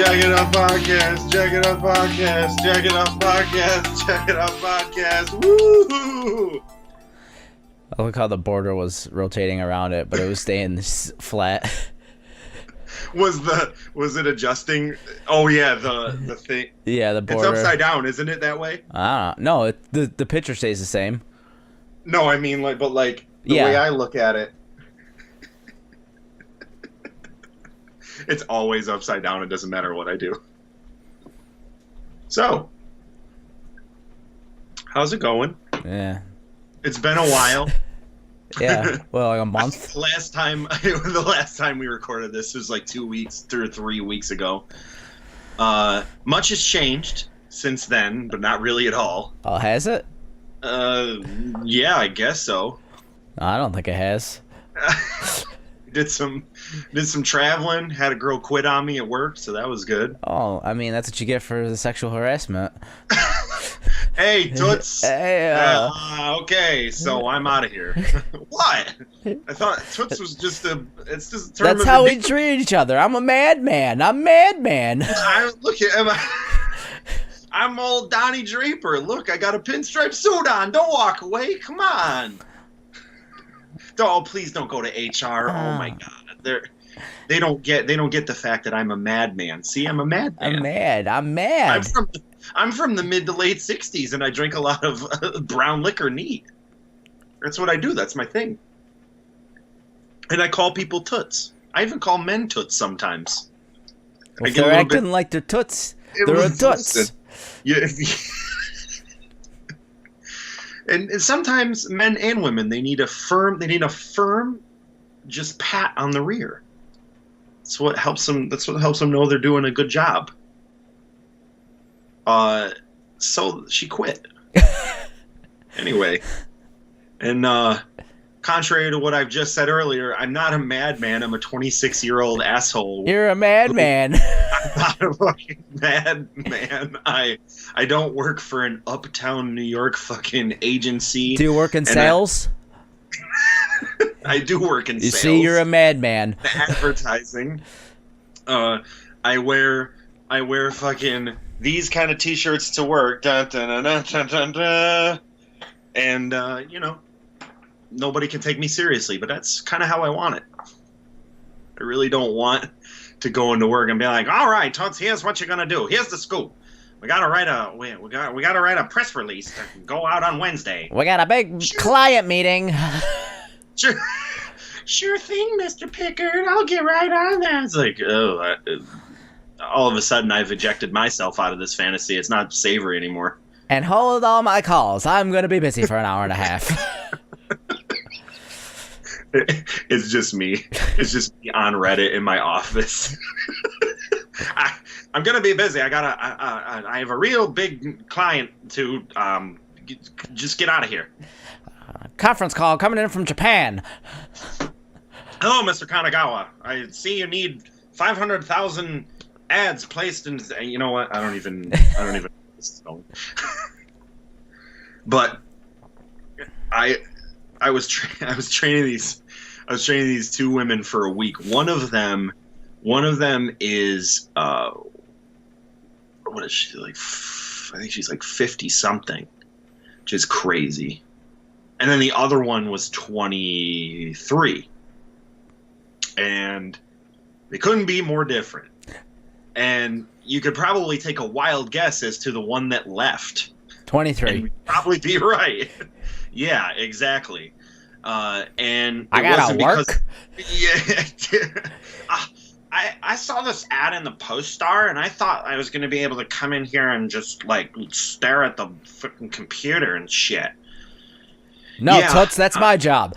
Jack It Up Podcast, Jack It Up Podcast, Jack It Up Podcast, Jack It Up Podcast. Woo! I like how the border was rotating around it, but it was staying flat. Was it adjusting? Oh yeah, the thing. Yeah, the border. It's upside down, isn't it that way? No, the picture stays the same. No, I mean the way I look at it, it's always upside down. It doesn't matter what I do. So, how's it going? Yeah. It's been a while. Yeah, well, like a month. The last time we recorded this was like 2 weeks or 3 weeks ago. Much has changed since then, but not really at all. Oh, has it? Yeah, I guess so. I don't think it has. Did some traveling. Had a girl quit on me at work, so that was good. Oh, I mean, that's what you get for the sexual harassment. Hey, Toots. Hey, okay, so I'm out of here. What? I thought Toots was just it's just a term that's of how we endearment. treat each other. I'm a madman. I'm madman. Look at I'm old Donnie Draper. Look, I got a pinstripe suit on. Don't walk away. Come on. Please don't go to HR. Oh my God. They don't get the fact that I'm a madman. See, I'm a madman. I'm mad. I'm from the mid to late 60s, and I drink a lot of brown liquor neat. That's what I do. That's my thing. And I call people toots. I even call men toots sometimes. Well, if they're acting like they're toots, they're a toots. Listen, yeah, and sometimes men and women, they need a firm just pat on the rear. That's what helps them know they're doing a good job. So she quit. Anyway, and contrary to what I've just said earlier, I'm not a madman. I'm a 26-year-old asshole. You're a madman. I'm not a fucking madman. I don't work for an uptown New York fucking agency. Do you work in sales? I do work in sales. You see, you're a madman. Advertising. I wear fucking these kind of t-shirts to work. Dun, dun, dun, dun, dun, dun, dun. And, nobody can take me seriously, but that's kind of how I want it. I really don't want to go into work and be like, all right, Toots, here's what you're going to do. Here's the scoop. We got to write a press release to go out on Wednesday. We got a big client meeting. Sure thing, Mr. Pickard. I'll get right on that. It's like, all of a sudden I've ejected myself out of this fantasy. It's not savory anymore. And hold all my calls. I'm going to be busy for an hour and a half. It's just me. It's just me on Reddit in my office. I'm going to be busy. I have a real big client to just get out of here. Conference call coming in from Japan. Hello, Mr. Kanagawa. I see you need 500,000 ads placed in. You know what? I don't even know. But I was training these two women for a week. One of them is what is she like? I think she's like 50 something, which is crazy. And then the other one was 23. And they couldn't be more different. And you could probably take a wild guess as to the one that left. 23. And you'd probably be right. Yeah, exactly. And I gotta work. Yeah. I saw this ad in the Post-Star, and I thought I was going to be able to come in here and just, like, stare at the freaking computer and shit. No, yeah. Toots, that's my job.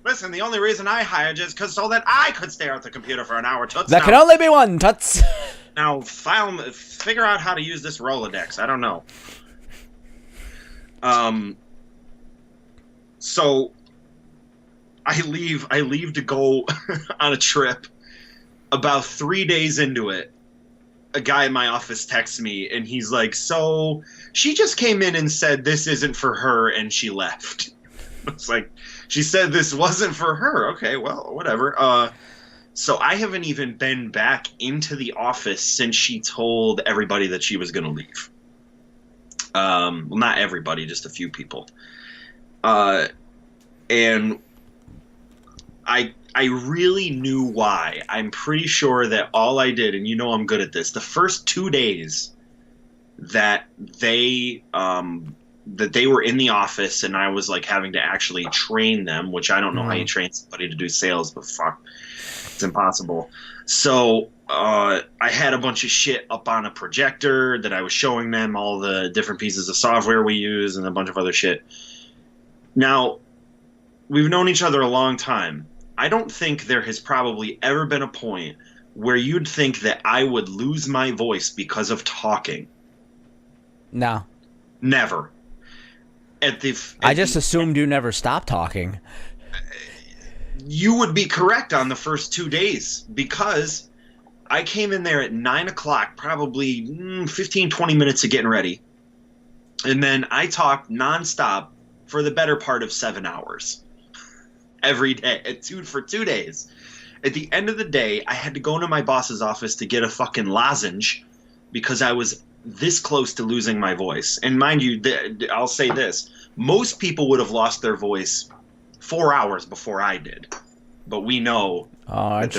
Listen, the only reason I hired you is so that I could stare at the computer for an hour, Toots. There can only be one, Toots. Now, figure out how to use this Rolodex. I don't know. So I leave to go on a trip. About 3 days into it, a guy in my office texts me, and he's like, so she just came in and said this isn't for her, and she left. It's like, she said this wasn't for her. Okay, well, whatever. So I haven't even been back into the office since she told everybody that she was going to leave. Well, not everybody, just a few people. And I really knew why. I'm pretty sure that all I did, and you know I'm good at this, the first 2 days that they were in the office and I was like having to actually train them, which I don't know how you train somebody to do sales, but fuck, it's impossible. So I had a bunch of shit up on a projector that I was showing them, all the different pieces of software we use and a bunch of other shit. Now, we've known each other a long time. I don't think there has probably ever been a point where you'd think that I would lose my voice because of talking. No. Never. I just assumed you never stopped talking. You would be correct on the first 2 days because I came in there at 9 o'clock, probably 15, 20 minutes of getting ready. And then I talked nonstop for the better part of 7 hours. Every day for 2 days. At the end of the day, I had to go into my boss's office to get a fucking lozenge because I was this close to losing my voice. And mind you, I'll say this. Most people would have lost their voice 4 hours before I did. But we know that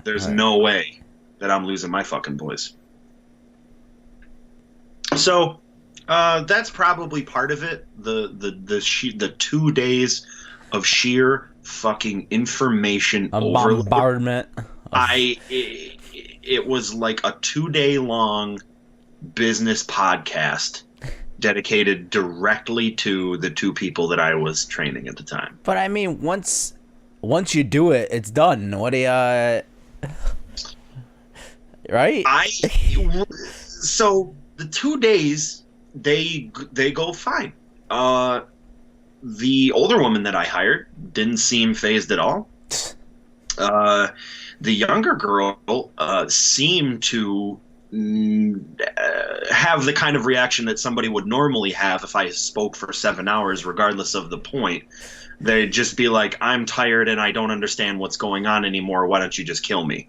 there's no way that I'm losing my fucking voice. So that's probably part of it. The 2 days of sheer fucking information overload. Bombardment. It was like a 2-day long business podcast dedicated directly to the 2 people that I was training at the time. But I mean, once you do it, it's done. What do you right? So the 2 days they go fine. The older woman that I hired didn't seem fazed at all. The younger girl seemed to have the kind of reaction that somebody would normally have if I spoke for 7 hours, regardless of the point. They'd just be like, I'm tired and I don't understand what's going on anymore. Why don't you just kill me?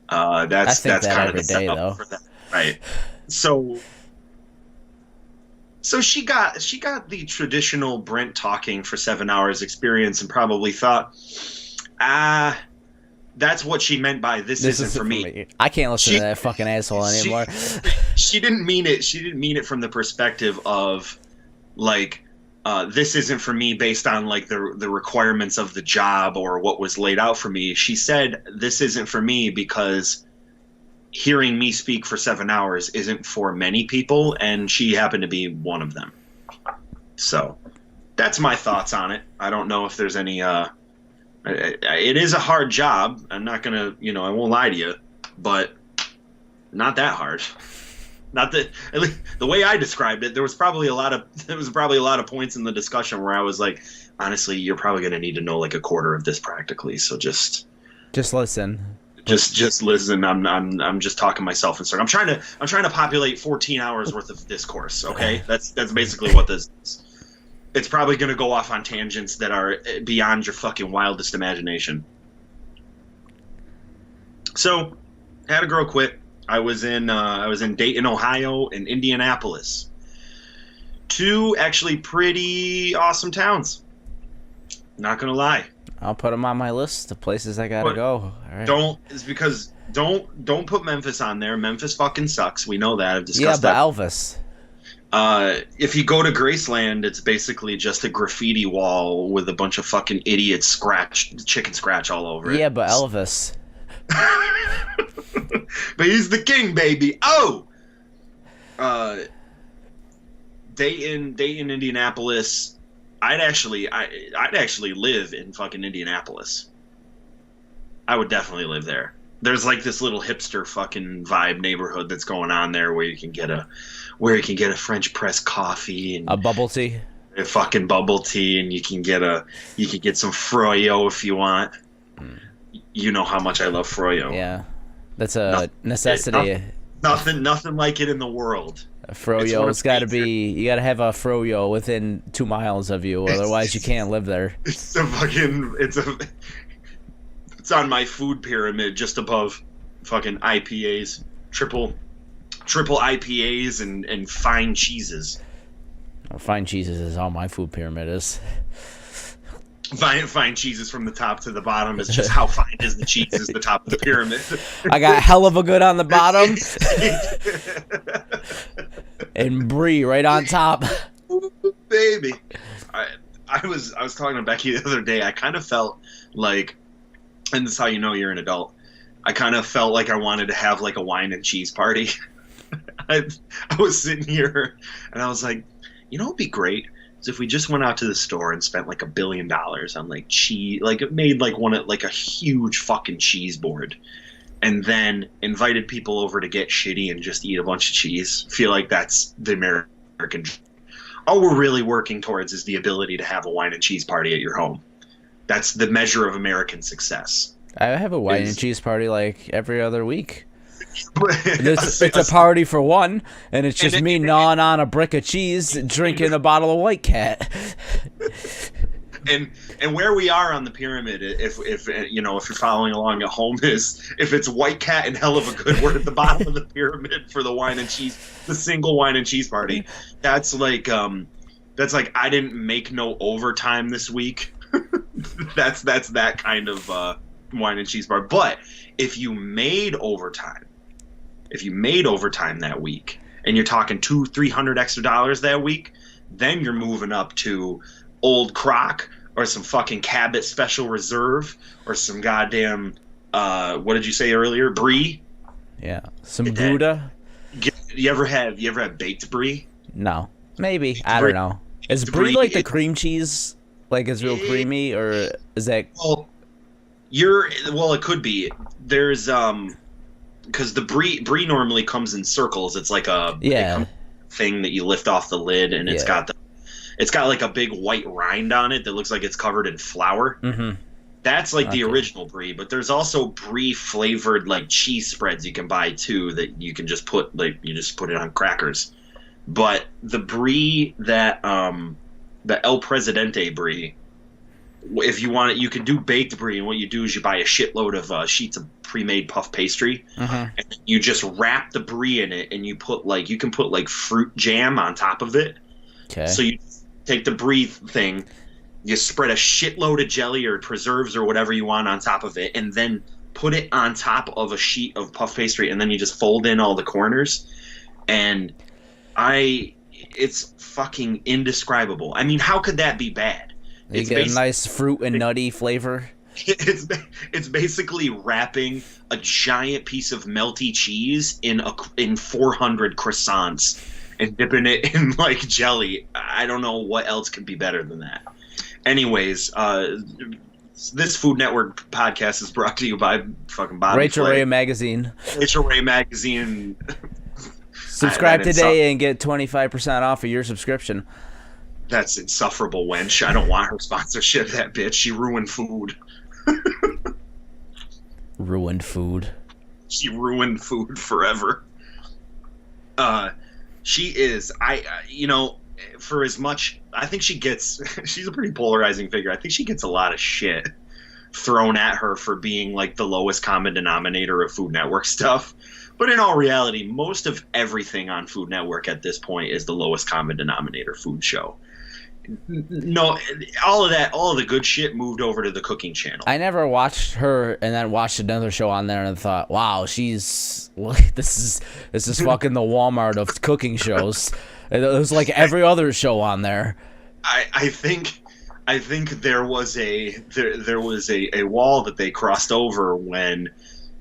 That's kind of the setup for that, right? So she got the traditional Brent talking for 7 hours experience and probably thought, that's what she meant by this isn't for me. I can't listen to that fucking asshole anymore. She didn't mean it. She didn't mean it from the perspective of like, this isn't for me based on like the requirements of the job or what was laid out for me. She said this isn't for me because hearing me speak for 7 hours isn't for many people, and she happened to be one of them. So that's my thoughts on it. I don't know if there's any it is a hard job. I'm not gonna, I won't lie to you, but not that hard. Not that, at least the way I described it, there was probably a lot of points in the discussion where I was like, honestly, you're probably gonna need to know like a quarter of this practically, so just listen. Just listen. I'm just talking myself in circles. I'm trying to populate 14 hours worth of discourse. Okay, that's basically what this is. It's probably going to go off on tangents that are beyond your fucking wildest imagination. So, had a girl quit. I was in Dayton, Ohio, and Indianapolis. 2 actually pretty awesome towns. Not gonna lie. I'll put them on my list of places I gotta go. All right. Don't put Memphis on there. Memphis fucking sucks. We know that. I've discussed that. Yeah, but Elvis. If you go to Graceland, it's basically just a graffiti wall with a bunch of fucking idiots chicken scratch all over it. Yeah, but Elvis. But he's the king, baby. Oh! Dayton, Indianapolis. I'd actually live in fucking Indianapolis. I would definitely live there. There's like this little hipster fucking vibe neighborhood that's going on there where you can get a French press coffee and a bubble tea. A fucking bubble tea, and you can get some froyo if you want. You know how much I love froyo. Yeah. That's a necessity. Nothing like it in the world. A froyo, it's got to be. You got to have a froyo within 2 miles of you, otherwise you can't live there. It's on my food pyramid, just above fucking IPAs, triple IPAs and fine cheeses. Fine cheeses is all my food pyramid is. Fine cheeses from the top to the bottom is just how fine is the cheese is the top of the pyramid. I got hell of a good on the bottom. And brie right on top. Ooh, baby. I was talking to Becky the other day. I kind of felt like, and this is how you know you're an adult, I kind of felt like I wanted to have like a wine and cheese party. I was sitting here and I was like, you know what'd be great is if we just went out to the store and spent like $1 billion on like cheese, like it made like a huge fucking cheese board, and then invited people over to get shitty and just eat a bunch of cheese. Feel like that's the American. All we're really working towards is the ability to have a wine and cheese party at your home. That's the measure of American success. I have a wine and cheese party like every other week. It's a party for one, and it's just me gnawing on a brick of cheese and drinking a bottle of White Cat. And where we are on the pyramid, if you know, if you're following along at home, is if it's White Cat and hell of a good, we're at the bottom of the pyramid for the wine and cheese, the single wine and cheese party. That's like I didn't make no overtime this week. that's that kind of wine and cheese bar. But if you made overtime that week, and you're talking $200-300 extra that week, then you're moving up to Old Croc or some fucking Cabot Special Reserve or some goddamn what did you say earlier, brie? Yeah, some Gouda. You ever had baked brie? No, maybe I don't know. Is brie like the cream cheese? Like it's real creamy, or is that? Well, it could be. There's because the brie normally comes in circles. It's like a thing that you lift off the lid, and it's got like a big white rind on it that looks like it's covered in flour. Mm-hmm. That's like the original brie, but there's also brie flavored like cheese spreads you can buy too that you can just put it on crackers. But the brie that the El Presidente brie, if you want it, you can do baked brie, and what you do is you buy a shitload of sheets of pre-made puff pastry, and you just wrap the brie in it, and you can put fruit jam on top of it. Okay. So you take the brie thing, you spread a shitload of jelly or preserves or whatever you want on top of it, and then put it on top of a sheet of puff pastry, and then you just fold in all the corners, and it's fucking indescribable. I mean, how could that be bad? You get a nice fruit and nutty flavor. It's basically wrapping a giant piece of melty cheese in 400 croissants and dipping it in like jelly. I don't know what else could be better than that. Anyways, this Food Network podcast is brought to you by fucking Bobby Rachel Flay. Ray Magazine. Rachel Ray Magazine. Subscribe today and get 25% off of your subscription. That's insufferable, wench. I don't want her sponsorship, that bitch. She ruined food. Ruined food. She ruined food forever. She is. For as much, I think she's a pretty polarizing figure. I think she gets a lot of shit thrown at her for being like the lowest common denominator of Food Network stuff. But in all reality, most of everything on Food Network at this point is the lowest common denominator food show. No, all of the good shit moved over to the cooking channel. I never watched her and then watched another show on there and thought, wow, this is fucking the Walmart of cooking shows. It was like every other show on there. I think there was a wall that they crossed over when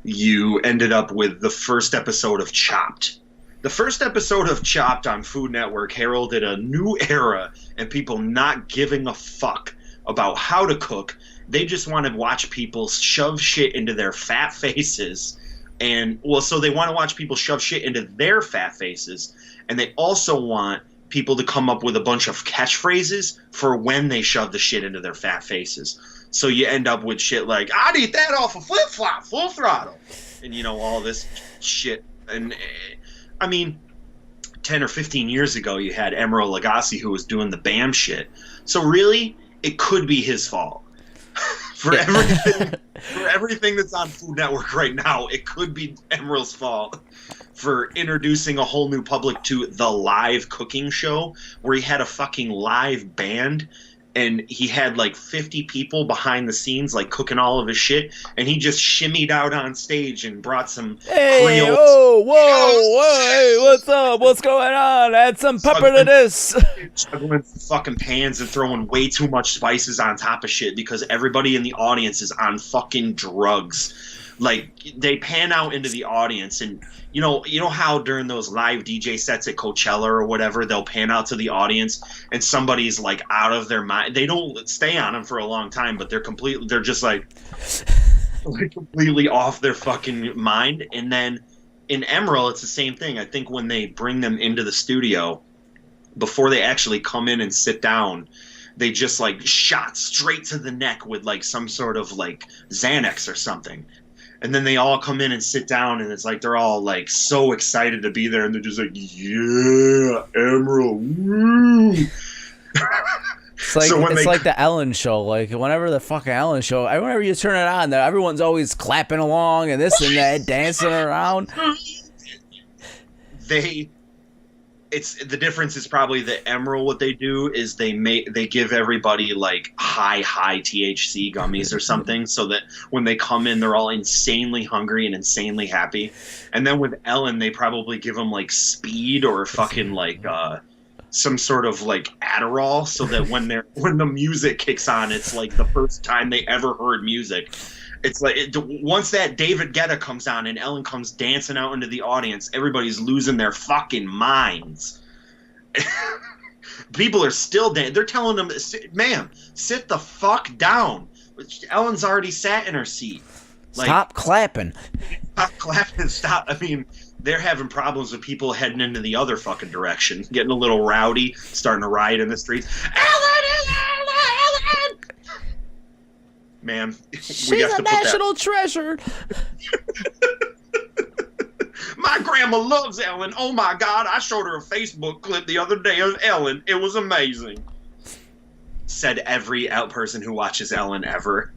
you ended up with the first episode of Chopped. The first episode of Chopped on Food Network heralded a new era and people not giving a fuck about how to cook. They just want to watch people shove shit into their fat faces. So they want to watch people shove shit into their fat faces, and they also want people to come up with a bunch of catchphrases for when they shove the shit into their fat faces. So you end up with shit like, I'd eat that off a flip-flop, full throttle. And, all this shit. And, I mean, 10 or 15 years ago, you had Emeril Lagasse who was doing the BAM shit. So really, it could be his fault. For everything that's on Food Network right now, it could be Emerald's fault for introducing a whole new public to the live cooking show, where he had a fucking live band and he had like 50 people behind the scenes like cooking all of his shit, and he just shimmied out on stage and brought some Hey, Creole. whoa, hey, what's up? What's going on? Add some pepper to this. Juggling fucking pans and throwing way too much spices on top of shit because everybody in the audience is on fucking drugs. Like, they pan out into the audience, and you know how during those live DJ sets at Coachella or whatever, they'll pan out to the audience and somebody's like out of their mind. They don't stay on them for a long time, but they're just like completely off their fucking mind. And then in Emerald, it's the same thing. I think when they bring them into the studio, before they actually come in and sit down, they just like shot straight to the neck with like some sort of like Xanax or something. And then they all come in and sit down, and it's like they're all like so excited to be there, and they're just like, yeah, Emerald, woo. It's like, so like the Ellen show. Like, whenever the fucking Ellen show, whenever you turn it on, everyone's always clapping along and this and that, dancing around. The difference is probably the Emerald. What they do is they give everybody like high THC gummies or something, so that when they come in, they're all insanely hungry and insanely happy. And then with Ellen, they probably give them like speed or fucking like some sort of like Adderall, so that when the music kicks on, it's like the first time they ever heard music. It's like once that David Guetta comes on and Ellen comes dancing out into the audience, everybody's losing their fucking minds. People are still dancing. They're telling them, "Ma'am, sit the fuck down." Ellen's already sat in her seat. Like, stop clapping. Stop clapping. Stop. I mean, they're having problems with people heading into the other fucking direction, getting a little rowdy, starting to riot in the streets. Ellen! Man, she's a national treasure. My grandma loves Ellen. Oh my God, I showed her a Facebook clip the other day of Ellen. It was amazing. Said every person who watches Ellen ever.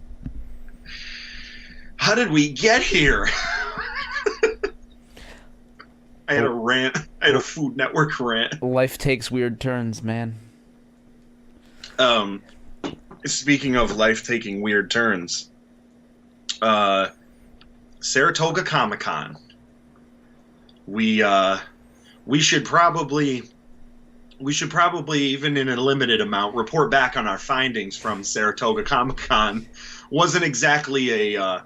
How did we get here? I had a rant. I had a Food Network rant. Life takes weird turns, man. Speaking of life taking weird turns, Saratoga Comic-Con. We should probably even in a limited amount report back on our findings from Saratoga Comic-Con. Wasn't exactly a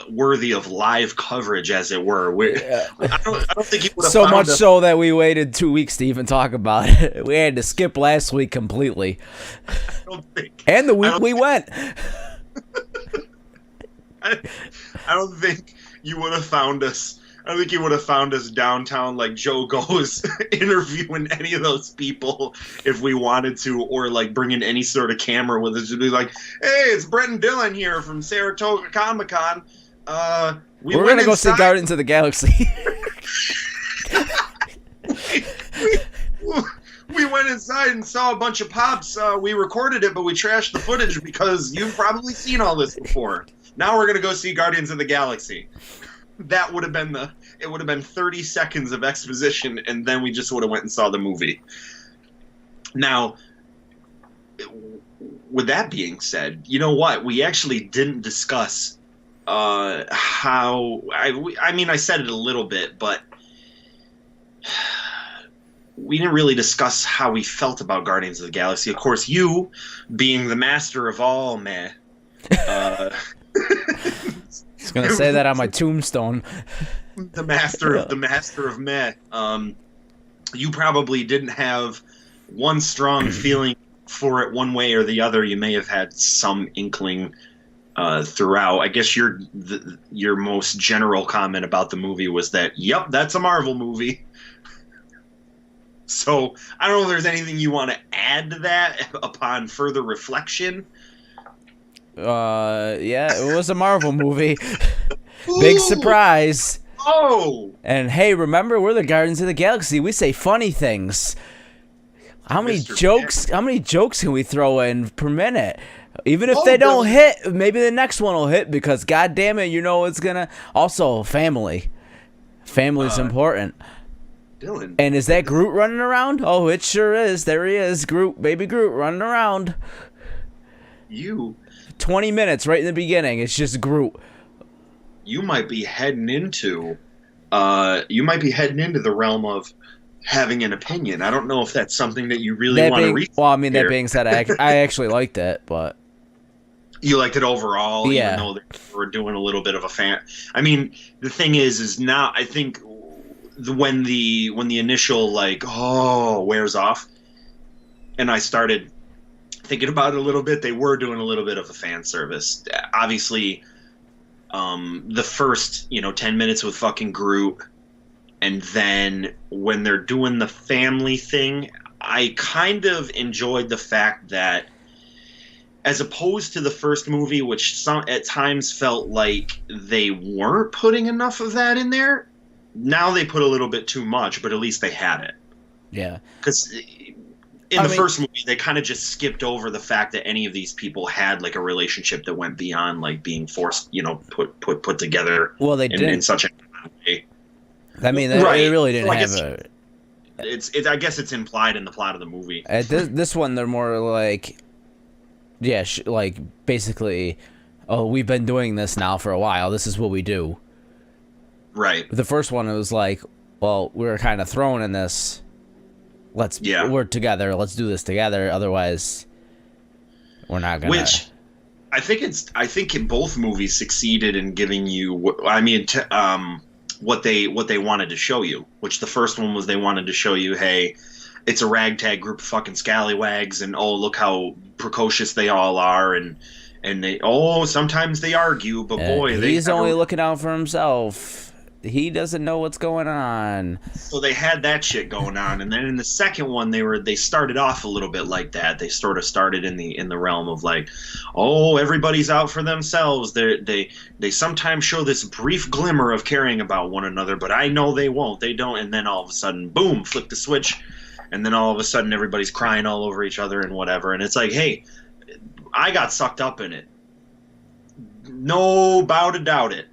worthy of live coverage, as it were. I don't think you would have so much so that we waited 2 weeks to even talk about it. We had to skip last week completely. And the week we went. I don't think you would have found us. I don't think you would have found us downtown like Joe Goes interviewing any of those people if we wanted to, or like bringing any sort of camera with us to be like, hey, it's Brent and Dylan here from Saratoga Comic-Con. We're going to go see Guardians of the Galaxy. we went inside and saw a bunch of pops. We recorded it, but we trashed the footage because you've probably seen all this before. Now we're going to go see Guardians of the Galaxy. That would have been it would have been 30 seconds of exposition, and then we just would have went and saw the movie. Now, with that being said, you know what? We actually didn't discuss how... I mean, I said it a little bit, but we didn't really discuss how we felt about Guardians of the Galaxy. Of course, you, being the master of all meh... I was gonna say that on my tombstone. the master of meh. You probably didn't have one strong feeling for it one way or the other. You may have had some inkling throughout. I guess your most general comment about the movie was that, yep, that's a Marvel movie. So I don't know if there's anything you want to add to that upon further reflection. Yeah, it was a Marvel movie. Big surprise. Oh. And hey, remember, we're the Guardians of the Galaxy. We say funny things. How many jokes can we throw in per minute? Even if Oh, they don't Dylan. hit, maybe the next one will hit because god damn it, you know it's gonna. Also, family. Family's important. Dylan. And is that Groot running around? Oh, it sure is. There he is, Groot, baby Groot, running around. You 20 minutes right in the beginning. It's just Groot. you might be heading into the realm of having an opinion. I don't know if that's something that you really want to reach That here. being said, I actually liked it, but You liked it overall, even yeah, though they were doing a little bit of a fan. I mean, the thing is now I think when the initial like wears off, and I started thinking about it a little bit, they were doing a little bit of a fan service. Obviously, the first 10 minutes with fucking Groot, and then when they're doing the family thing, I kind of enjoyed the fact that, as opposed to the first movie, which some at times felt like they weren't putting enough of that in there, now they put a little bit too much, but at least they had it. yeah. Because in the first movie, they kind of just skipped over the fact that any of these people had like a relationship that went beyond like being forced, put together. Well, they in didn't. Such a way. I mean, Right. it really didn't So I have guess a. I guess it's implied in the plot of the movie. At this one, they're more like, yeah, like basically, oh, we've been doing this now for a while. This is what we do. Right. The first one, it was like, well, we were kind of thrown in this. We're together. Let's do this together. Otherwise, we're not gonna. Which I think both movies succeeded in giving you. What they wanted to show you. Which the first one was they wanted to show you, hey, it's a ragtag group of fucking scallywags, and oh, look how precocious they all are, and they sometimes they argue, but boy, he's only looking out for himself. He doesn't know what's going on. So they had that shit going on, and then in the second one, they started off a little bit like that. They sort of started in the realm of like, oh, everybody's out for themselves. They sometimes show this brief glimmer of caring about one another, but I know they won't. They don't. And then all of a sudden, boom, flip the switch, and then all of a sudden everybody's crying all over each other and whatever. And it's like, hey, I got sucked up in it. No bow to doubt it.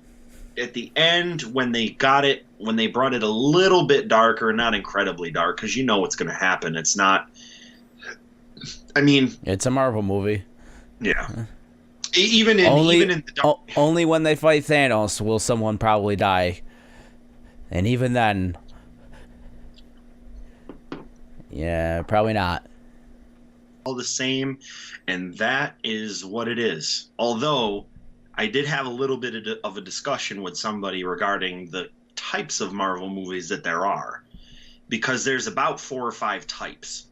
At the end, when they brought it a little bit darker, not incredibly dark, because you know what's going to happen. It's not. I mean, it's a Marvel movie. Yeah. Even in the dark. Only when they fight Thanos will someone probably die, and even then, yeah, probably not. All the same, and that is what it is. Although I did have a little bit of a discussion with somebody regarding the types of Marvel movies that there are, because there's about 4 or 5 types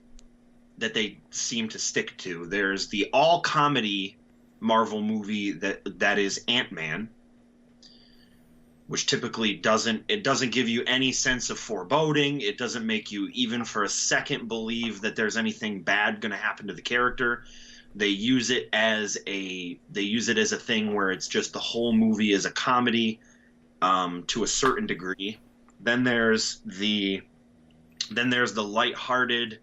that they seem to stick to. There's the all comedy Marvel movie that is Ant-Man, which typically doesn't give you any sense of foreboding. It doesn't make you even for a second believe that there's anything bad going to happen to the character. They use it as a thing where it's just the whole movie is a comedy to a certain degree. Then there's the lighthearted.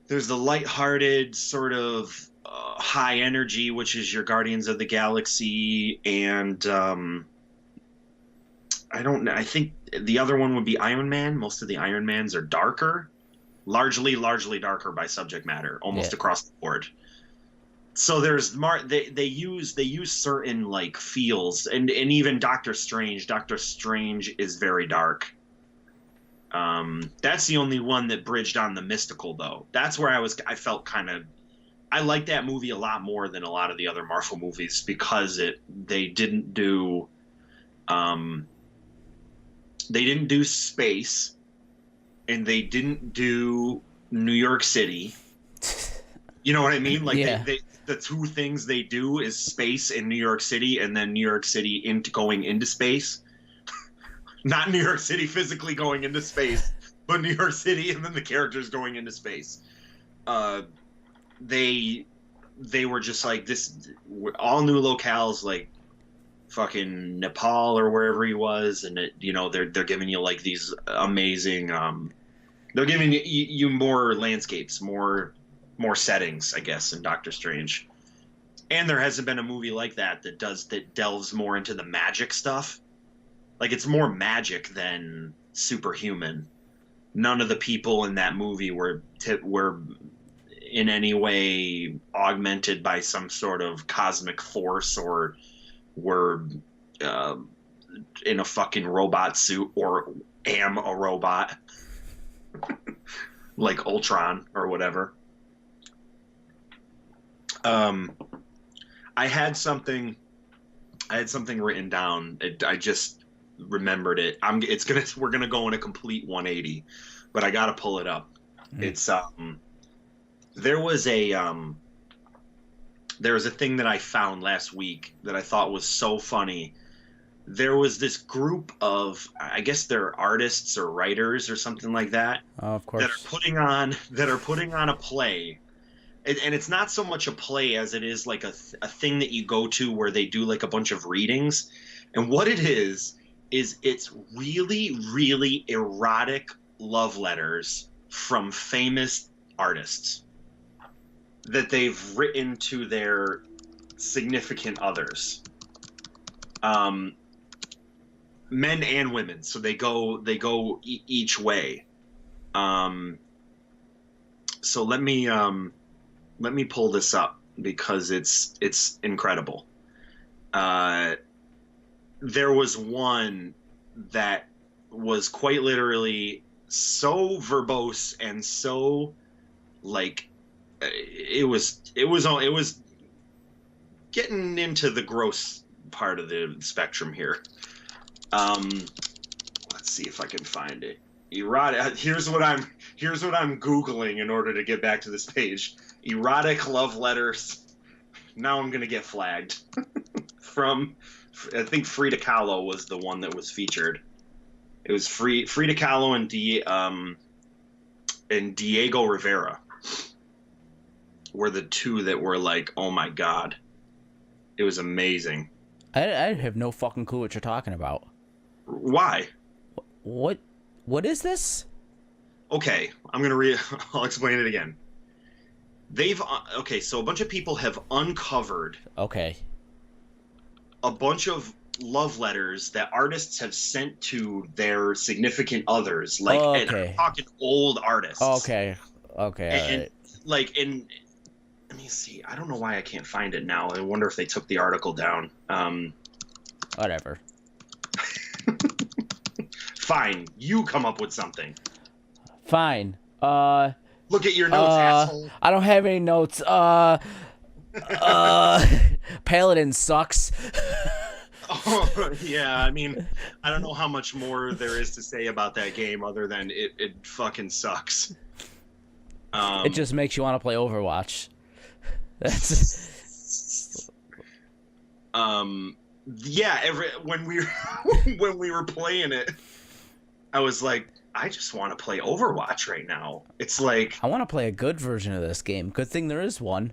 There's the lighthearted sort of high energy, which is your Guardians of the Galaxy, and I don't know. I think the other one would be Iron Man. Most of the Iron Mans are darker. Largely darker by subject matter, almost across the board. So there's they use certain like feels, and even Doctor Strange. Doctor Strange is very dark. That's the only one that bridged on the mystical, though. That's where I felt kind of. I like that movie a lot more than a lot of the other Marvel movies because they didn't do space. And they didn't do New York City. You know what I mean? Like the two things they do is space in New York City, and then New York City going into space. Not New York City physically going into space, but New York City and then the characters going into space. They were just like this, all new locales, like fucking Nepal or wherever he was, and they're giving you like these amazing. They're giving you more landscapes, more settings, I guess, in Doctor Strange. And there hasn't been a movie like that that delves more into the magic stuff. Like, it's more magic than superhuman. None of the people in that movie were in any way augmented by some sort of cosmic force, or were in a fucking robot suit, or am a robot like Ultron or whatever. I had something written down. I just remembered it. We're gonna go in a complete 180, but I gotta pull it up. It's there was a thing that I found last week that I thought was so funny. There was this group of, I guess they're artists or writers or something like that. Oh, of course. That are putting on a play. And it's not so much a play as it is like a thing that you go to where they do like a bunch of readings. And what it is it's really, really erotic love letters from famous artists that they've written to their significant others. Men and women. So they go each way. So let me pull this up because it's incredible. There was one that was quite literally so verbose and so like it was getting into the gross part of the spectrum here. Let's see if I can find it. Erotic. Here's what I'm Googling in order to get back to this page. Erotic love letters. Now I'm gonna get flagged. From, I think Frida Kahlo was the one that was featured. It was Frida Kahlo and Diego Rivera were the two that were like, oh my god, it was amazing. I have no fucking clue what you're talking about. Why? What is this? Okay, I'll explain it again. So a bunch of people have uncovered a bunch of love letters that artists have sent to their significant others, like, and I'm talking old artists. Okay, and right. Like, and let me see. I don't know why I can't find it now. I wonder if they took the article down. Whatever. Fine, you come up with something. Fine. Look at your notes, asshole. I don't have any notes. Paladin sucks. Oh, yeah, I mean, I don't know how much more there is to say about that game other than it fucking sucks. It just makes you want to play Overwatch. That's yeah, when we were playing it, I was like, I just want to play Overwatch right now. It's like, I want to play a good version of this game. Good thing there is one.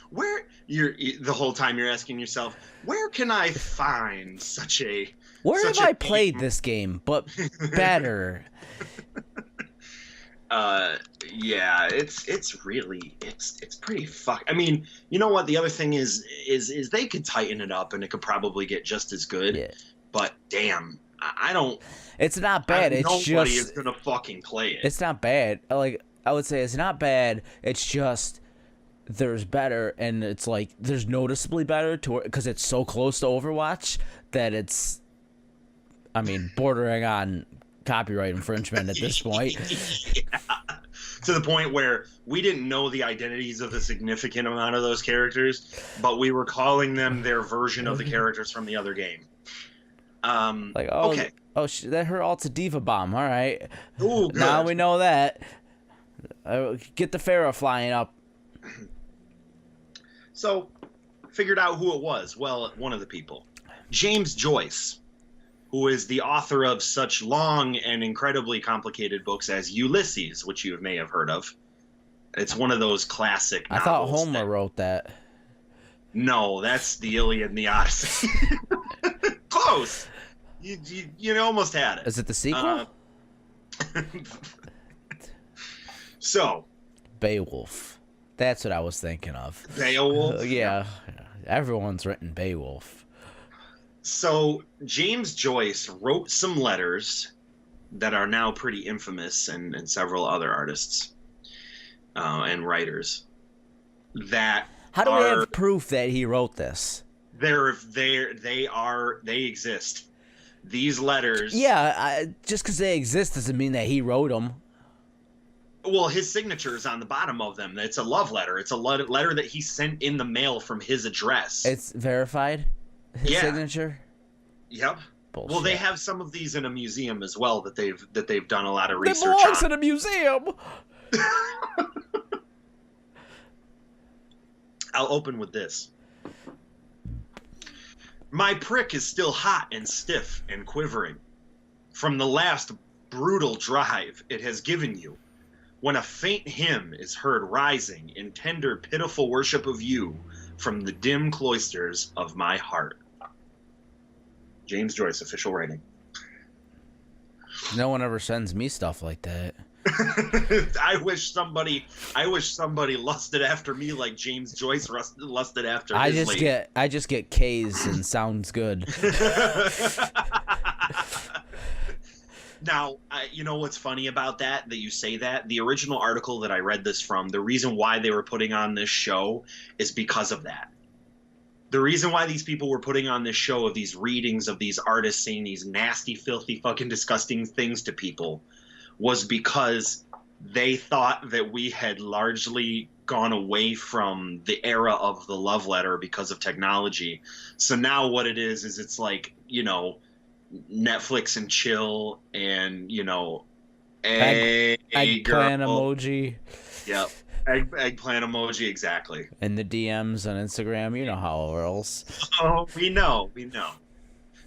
Where the whole time you're asking yourself, where can I find such a Where have I played this game but better? Yeah, it's pretty I mean, you know what? The other thing is they could tighten it up and it could probably get just as good. Yeah. But damn, I don't. It's not bad. Nobody is gonna fucking play it. It's not bad. Like, I would say it's not bad. It's just there's better, and it's like there's noticeably better to because it's so close to Overwatch that it's, I mean, bordering on copyright infringement at this point. Yeah. To the point where we didn't know the identities of a significant amount of those characters, but we were calling them their version of the characters from the other game. Like, oh, okay. That her ult's a diva bomb. All right. Ooh, good. Now we know that. Get the Pharaoh flying up. So, figured out who it was. Well, one of the people, James Joyce, who is the author of such long and incredibly complicated books as Ulysses, which you may have heard of. It's one of those classic novels. I thought Homer wrote that. No, that's the Iliad and the Odyssey. Close. You almost had it. Is it the sequel? So, Beowulf. That's what I was thinking of. Beowulf. Yeah, everyone's written Beowulf. So James Joyce wrote some letters that are now pretty infamous, and several other artists and writers that How do we are have proof that he wrote this? they exist. These letters. Yeah, just because they exist doesn't mean that he wrote them. Well, his signature is on the bottom of them. It's a love letter. It's a letter that he sent in the mail from his address. It's verified. His signature. Yep. Bullshit. Well, they have some of these in a museum as well that they've done a lot of It research belongs on. in a museum. I'll open with this. My prick is still hot and stiff and quivering from the last brutal drive it has given you, when a faint hymn is heard rising in tender, pitiful worship of you from the dim cloisters of my heart. James Joyce, official writing. No one ever sends me stuff like that. I wish somebody lusted after me like James Joyce lusted after his lady. I just get K's and sounds good. Now, you know what's funny about that you say that? The original article that I read this from, the reason why they were putting on this show is because of that. The reason why these people were putting on this show of these readings of these artists saying these nasty, filthy, fucking disgusting things to people was because they thought that we had largely gone away from the era of the love letter because of technology. So now what it is it's like, you know, Netflix and chill and, you know, eggplant emoji. Yep. Eggplant emoji, exactly. And the DMs on Instagram, you know how it rolls. Oh, we know.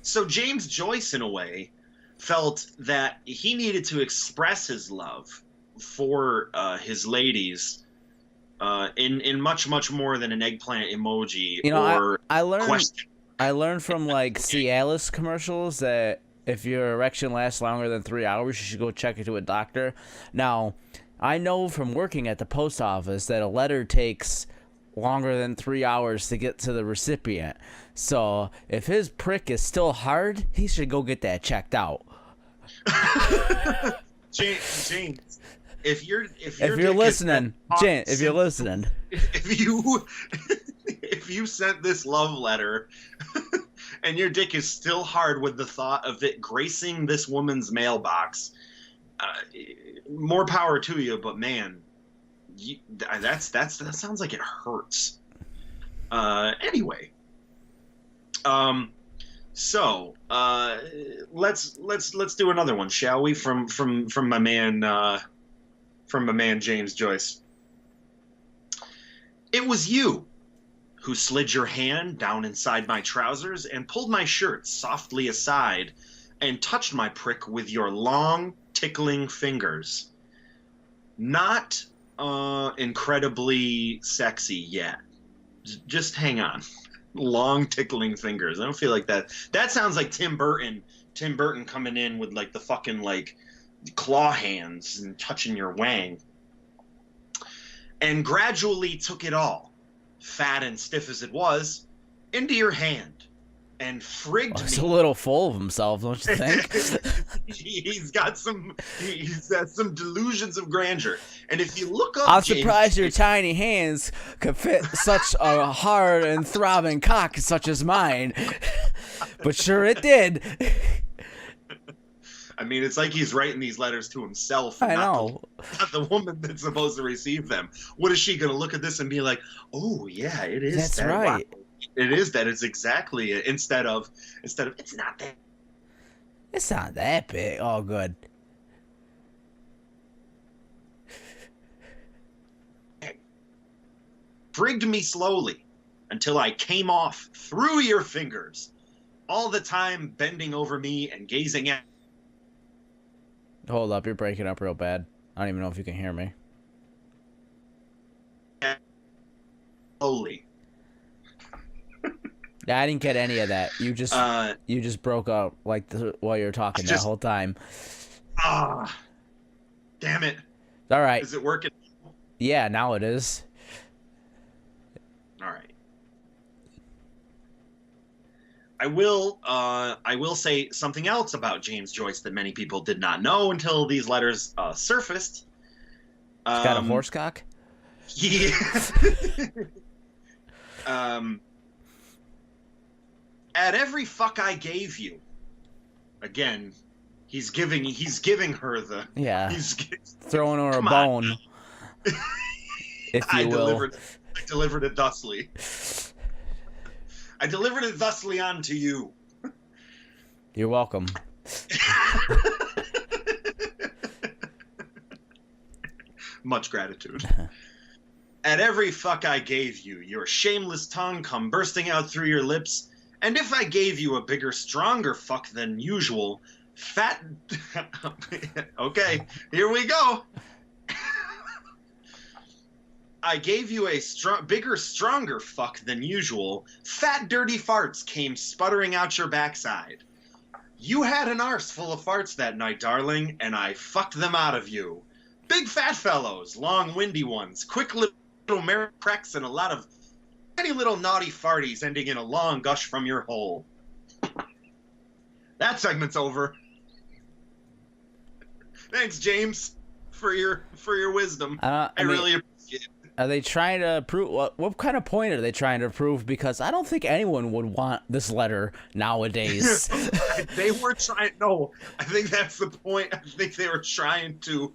So James Joyce, in a way, felt that he needed to express his love for his ladies in much, much more than an eggplant emoji, you know, or question. I learned from like Cialis commercials that if your erection lasts longer than 3 hours, you should go check into a doctor. Now, I know from working at the post office that a letter takes longer than 3 hours to get to the recipient. So if his prick is still hard, he should go get that checked out. James, if you're listening, James, if you're listening, if you sent this love letter and your dick is still hard with the thought of it gracing this woman's mailbox, more power to you. But man, that sounds like it hurts. Anyway, so let's do another one, shall we? From my man James Joyce. It was you who slid your hand down inside my trousers and pulled my shirt softly aside and touched my prick with your long, tickling fingers. Not incredibly sexy yet. Just hang on. Long, tickling fingers. I don't feel like that. That sounds like Tim Burton. Tim Burton coming in with like the fucking like claw hands and touching your wang. And gradually took it all, fat and stiff as it was, into your hand, and frigged me. He's a little full of himself, don't you think? He's got some delusions of grandeur. And if you look up, I'm surprised your tiny hands could fit such a hard and throbbing cock such as mine. But sure it did. I mean, it's like he's writing these letters to himself. I know. Not the woman that's supposed to receive them. What is she going to look at this and be like, oh, yeah, it is. That's right. Wow. It is that. It's exactly it. Instead of, it's not that. It's not that big. Oh, good. Frigged me slowly until I came off through your fingers, all the time bending over me and gazing at. Hold up, you're breaking up real bad. I don't even know if you can hear me. Slowly. Yeah, I didn't get any of that. You just broke up like while you were talking that whole time. Damn it. All right. Is it working? Yeah, now it is. I will say something else about James Joyce that many people did not know until these letters surfaced. He's got a horse cock? He, at every fuck I gave you, again, he's giving her the he's throwing her a bone, if you will. I delivered it thusly. I delivered it thusly onto you. You're welcome. Much gratitude. At every fuck I gave you, your shameless tongue come bursting out through your lips, and if I gave you a bigger, stronger fuck than usual, fat... Okay, here we go. I gave you a bigger, stronger fuck than usual. Fat, dirty farts came sputtering out your backside. You had an arse full of farts that night, darling, and I fucked them out of you. Big fat fellows, long, windy ones, quick little merry cracks, and a lot of tiny little naughty farties ending in a long gush from your hole. That segment's over. Thanks, James, for your wisdom. I really appreciate it. Are they trying to prove what kind of point are they trying to prove? Because I don't think anyone would want this letter nowadays. They were trying. No, I think that's the point. I think they were trying to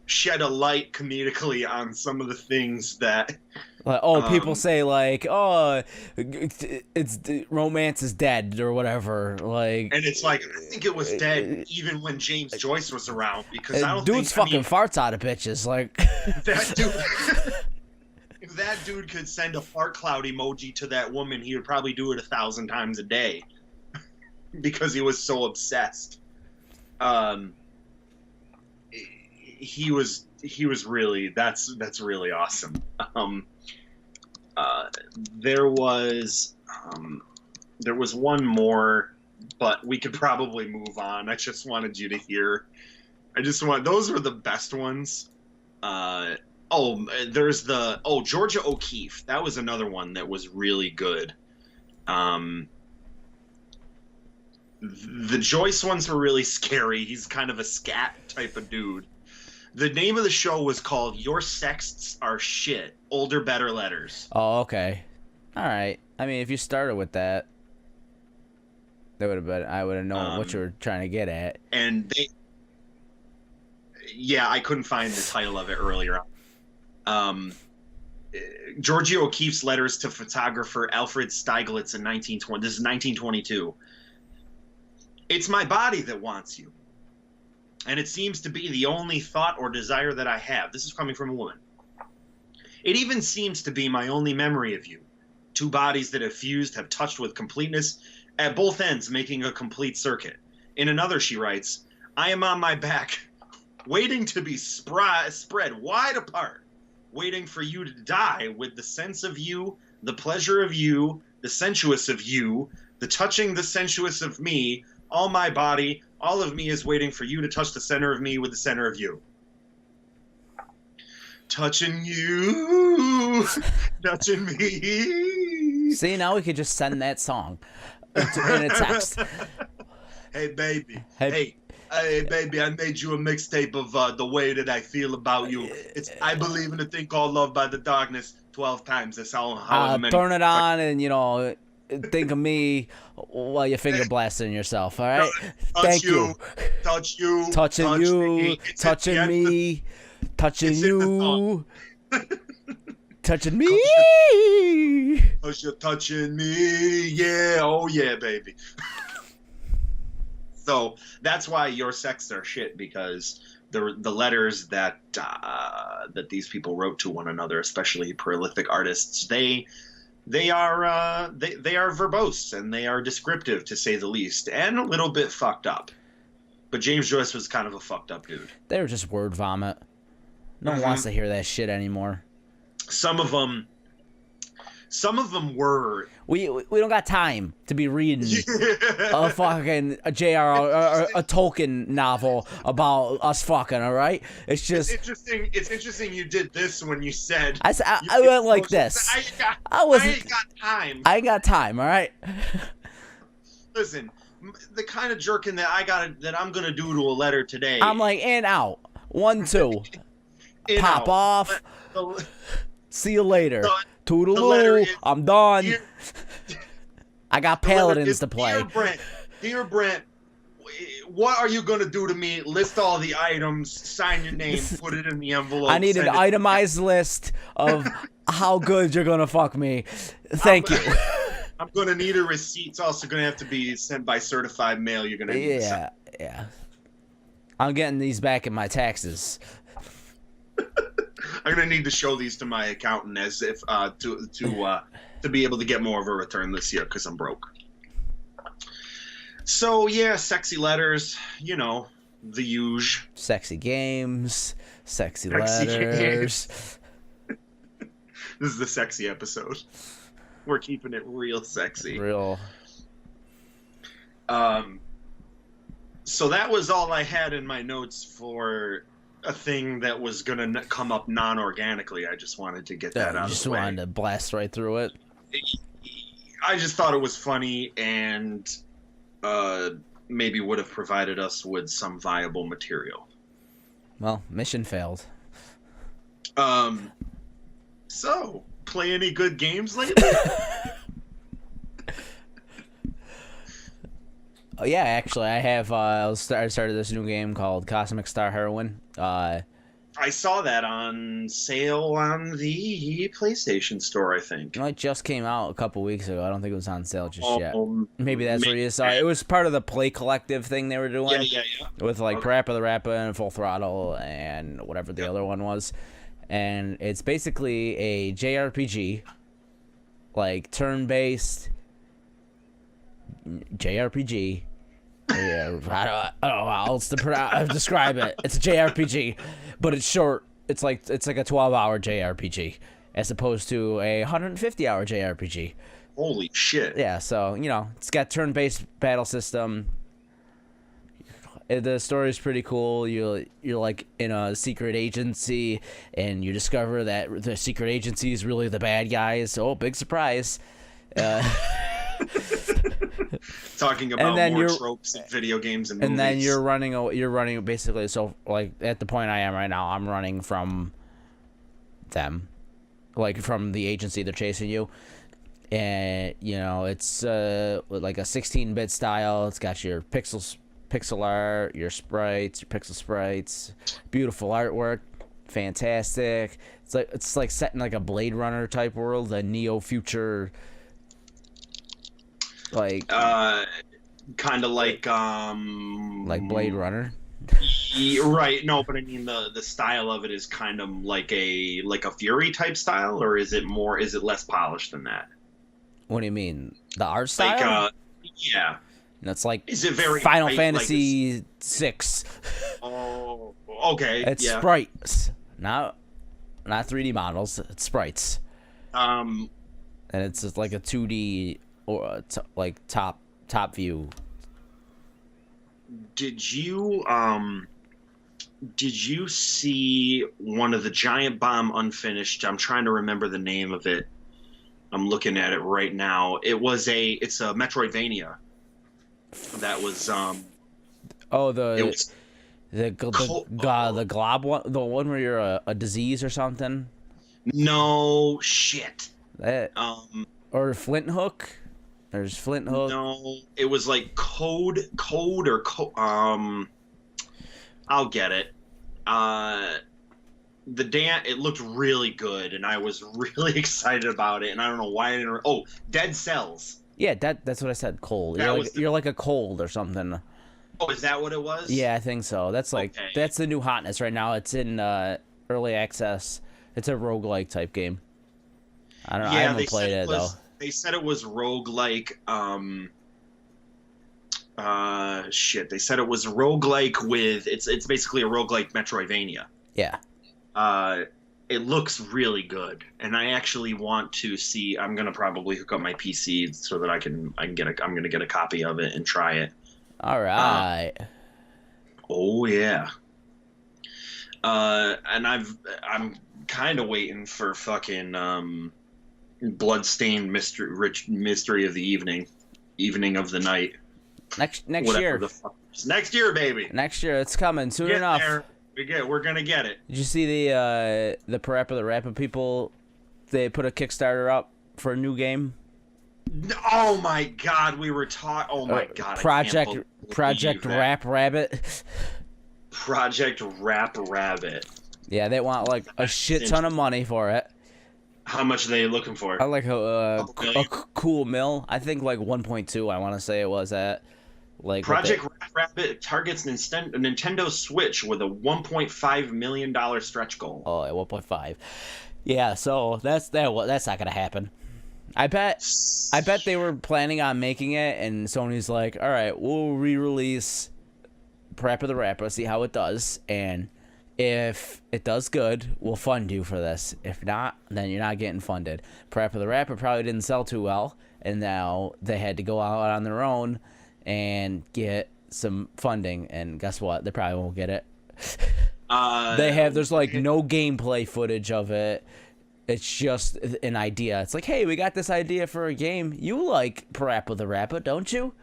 shed a light comedically on some of the things that. People say it's romance is dead or whatever. Like, and it's like I think it was dead even when James Joyce was around because I don't dude's think fucking farts out of bitches. Like that dude. If that dude could send a fart cloud emoji to that woman, he would probably do it 1,000 times a day because he was so obsessed. He was really that's really awesome. There was one more, but we could probably move on. I just wanted you to hear. Those were the best ones. There's Georgia O'Keeffe. That was another one that was really good. The Joyce ones were really scary. He's kind of a scat type of dude. The name of the show was called Your Sexts Are Shit, Older Better Letters. Oh, okay. All right. I mean, if you started with that would have been, I would have known what you were trying to get at. And I couldn't find the title of it earlier on. Georgia O'Keeffe's letters to photographer Alfred Stieglitz in 1920. This is 1922. It's my body that wants you. And it seems to be the only thought or desire that I have. This is coming from a woman. It even seems to be my only memory of you. Two bodies that have fused, have touched with completeness, at both ends making a complete circuit. In another, she writes, I am on my back, waiting to be spread wide apart, waiting for you to die with the sense of you, the pleasure of you, the sensuous of you, the touching the sensuous of me, all my body, all of me is waiting for you to touch the center of me with the center of you. Touching you, touching me. See, now we could just send that song in a text. Hey, baby. Hey, baby, I made you a mixtape of the way that I feel about you. It's I believe in a thing called Love by the Darkness 12 times. That's how many. Turn it on and, think of me while you're finger blasting yourself, all right? Thank you. Touch you. Touching you. Touching me. Touching you. Touching me. You're touching me. Yeah. Oh, yeah, baby. So that's why Your Sex Are Shit, because the letters that these people wrote to one another, especially prolific artists, they are verbose and they are descriptive, to say the least, and a little bit fucked up. But James Joyce was kind of a fucked up dude. They were just word vomit. No one wants to hear that shit anymore. Some of them were. We don't got time to be reading a fucking a Tolkien novel about us fucking. All right, it's just It's interesting. You did this when you said. I went like this. I ain't got time. I ain't got time. All right. listen, the kind of jerking that I'm gonna do to a letter today. I'm like, in, out. 1, 2. In, Pop out. off. The, See you later. the letter Toodaloo. is, I'm done. Dear, I got the letter paladins is, to play. Dear Brent, what are you gonna do to me? List all the items, sign your name, put it in the envelope. I need an itemized list of how good you're gonna fuck me. Thank you. I'm gonna need a receipt. It's also gonna have to be sent by certified mail. You're gonna need Yeah. I'm getting these back in my taxes. I'm gonna need to show these to my accountant as if to be able to get more of a return this year because I'm broke. So yeah, sexy letters, you know, the huge. Sexy games, sexy letters. This is the sexy episode. We're keeping it real sexy. Real. So that was all I had in my notes for a thing that was gonna come up non-organically. I just wanted to get that out of the way. Just wanted to blast right through it. I just thought it was funny and maybe would have provided us with some viable material. Well, mission failed. So, play any good games lately? Oh yeah, actually, I have. I started this new game called Cosmic Star Heroine. I saw that on sale on the PlayStation Store, I think. It just came out a couple weeks ago. I don't think it was on sale just yet. Maybe that's where you saw it. It was part of the Play Collective thing they were doing. Yeah. With like Parappa the Rappa and Full Throttle and whatever the other one was. And it's basically a JRPG, like turn-based JRPG. Yeah, I don't know how else to describe it. It's a JRPG, but it's short. It's like a 12-hour JRPG as opposed to a 150-hour JRPG. Holy shit! Yeah, so it's got turn-based battle system. The story's pretty cool. You're like in a secret agency, and you discover that the secret agency is really the bad guys. Oh, big surprise! Talking about more tropes in video games and movies. And then you're running basically. So like at the point I am right now, I'm running from them, like from the agency they're chasing you, and it's like a 16-bit style. It's got your pixel art, your sprites, your pixel sprites, beautiful artwork, fantastic. It's like set in like a Blade Runner type world, a neo future. Like kind of like Blade Runner. Right. No, but I mean the style of it is kind of like a Fury type style, or is it less polished than that? What do you mean? The art style? Like yeah. It's like, is it very Final Fantasy VI? Oh, okay. It's sprites, not 3D models. It's sprites. And it's just like a 2D or like top view. Did you see one of the Giant Bomb Unfinished? I'm trying to remember the name of it. I'm looking at it right now. It's a Metroidvania. That was the glob one, the one where you're a disease or something. No shit. That or Flint Hook. There's Flint Hook. No, it was like code or I'll get it. It looked really good, and I was really excited about it, and I don't know why I didn't. Oh, Dead Cells. Yeah, that's what I said. Cold. You're like a cold or something. Oh, is that what it was? Yeah, I think so. That's that's the new hotness right now. It's in early access. It's a roguelike type game. I don't know. I haven't played it though. They said it was roguelike. They said it was roguelike with it's basically a roguelike Metroidvania. Yeah. It looks really good, and I actually want to see. I'm gonna probably hook up my PC so that I'm gonna get a copy of it and try it. All right. Oh yeah. And I'm kind of waiting for fucking Bloodstained Mystery of the Evening of the Night. Next Whatever year. the fuck. Next year, baby. Next year, it's coming soon Get enough. there. We're gonna get it. Did you see the Parappa the Rapper people? They put a Kickstarter up for a new game. Oh my god, we were talking. Oh my god, Project Rap Rabbit. Project Rap Rabbit. Yeah, they want like a shit ton of money for it. How much are they looking for? I like a cool mill. I think like 1.2. I want to say it was at. Like Project Rap Rabbit targets Nintendo Switch with a $1.5 million stretch goal. Oh, at 1.5. Yeah, so that's not gonna happen. I bet they were planning on making it, and Sony's like, all right, we'll re-release Parappa the Rapper, see how it does, and if it does good, we'll fund you for this. If not, then you're not getting funded. Parappa the Rapper probably didn't sell too well, and now they had to go out on their own and get some funding, and guess what? They probably won't get it. There's like no gameplay footage of it. It's just an idea. It's like, hey, we got this idea for a game. You like Parappa the Rapper, don't you?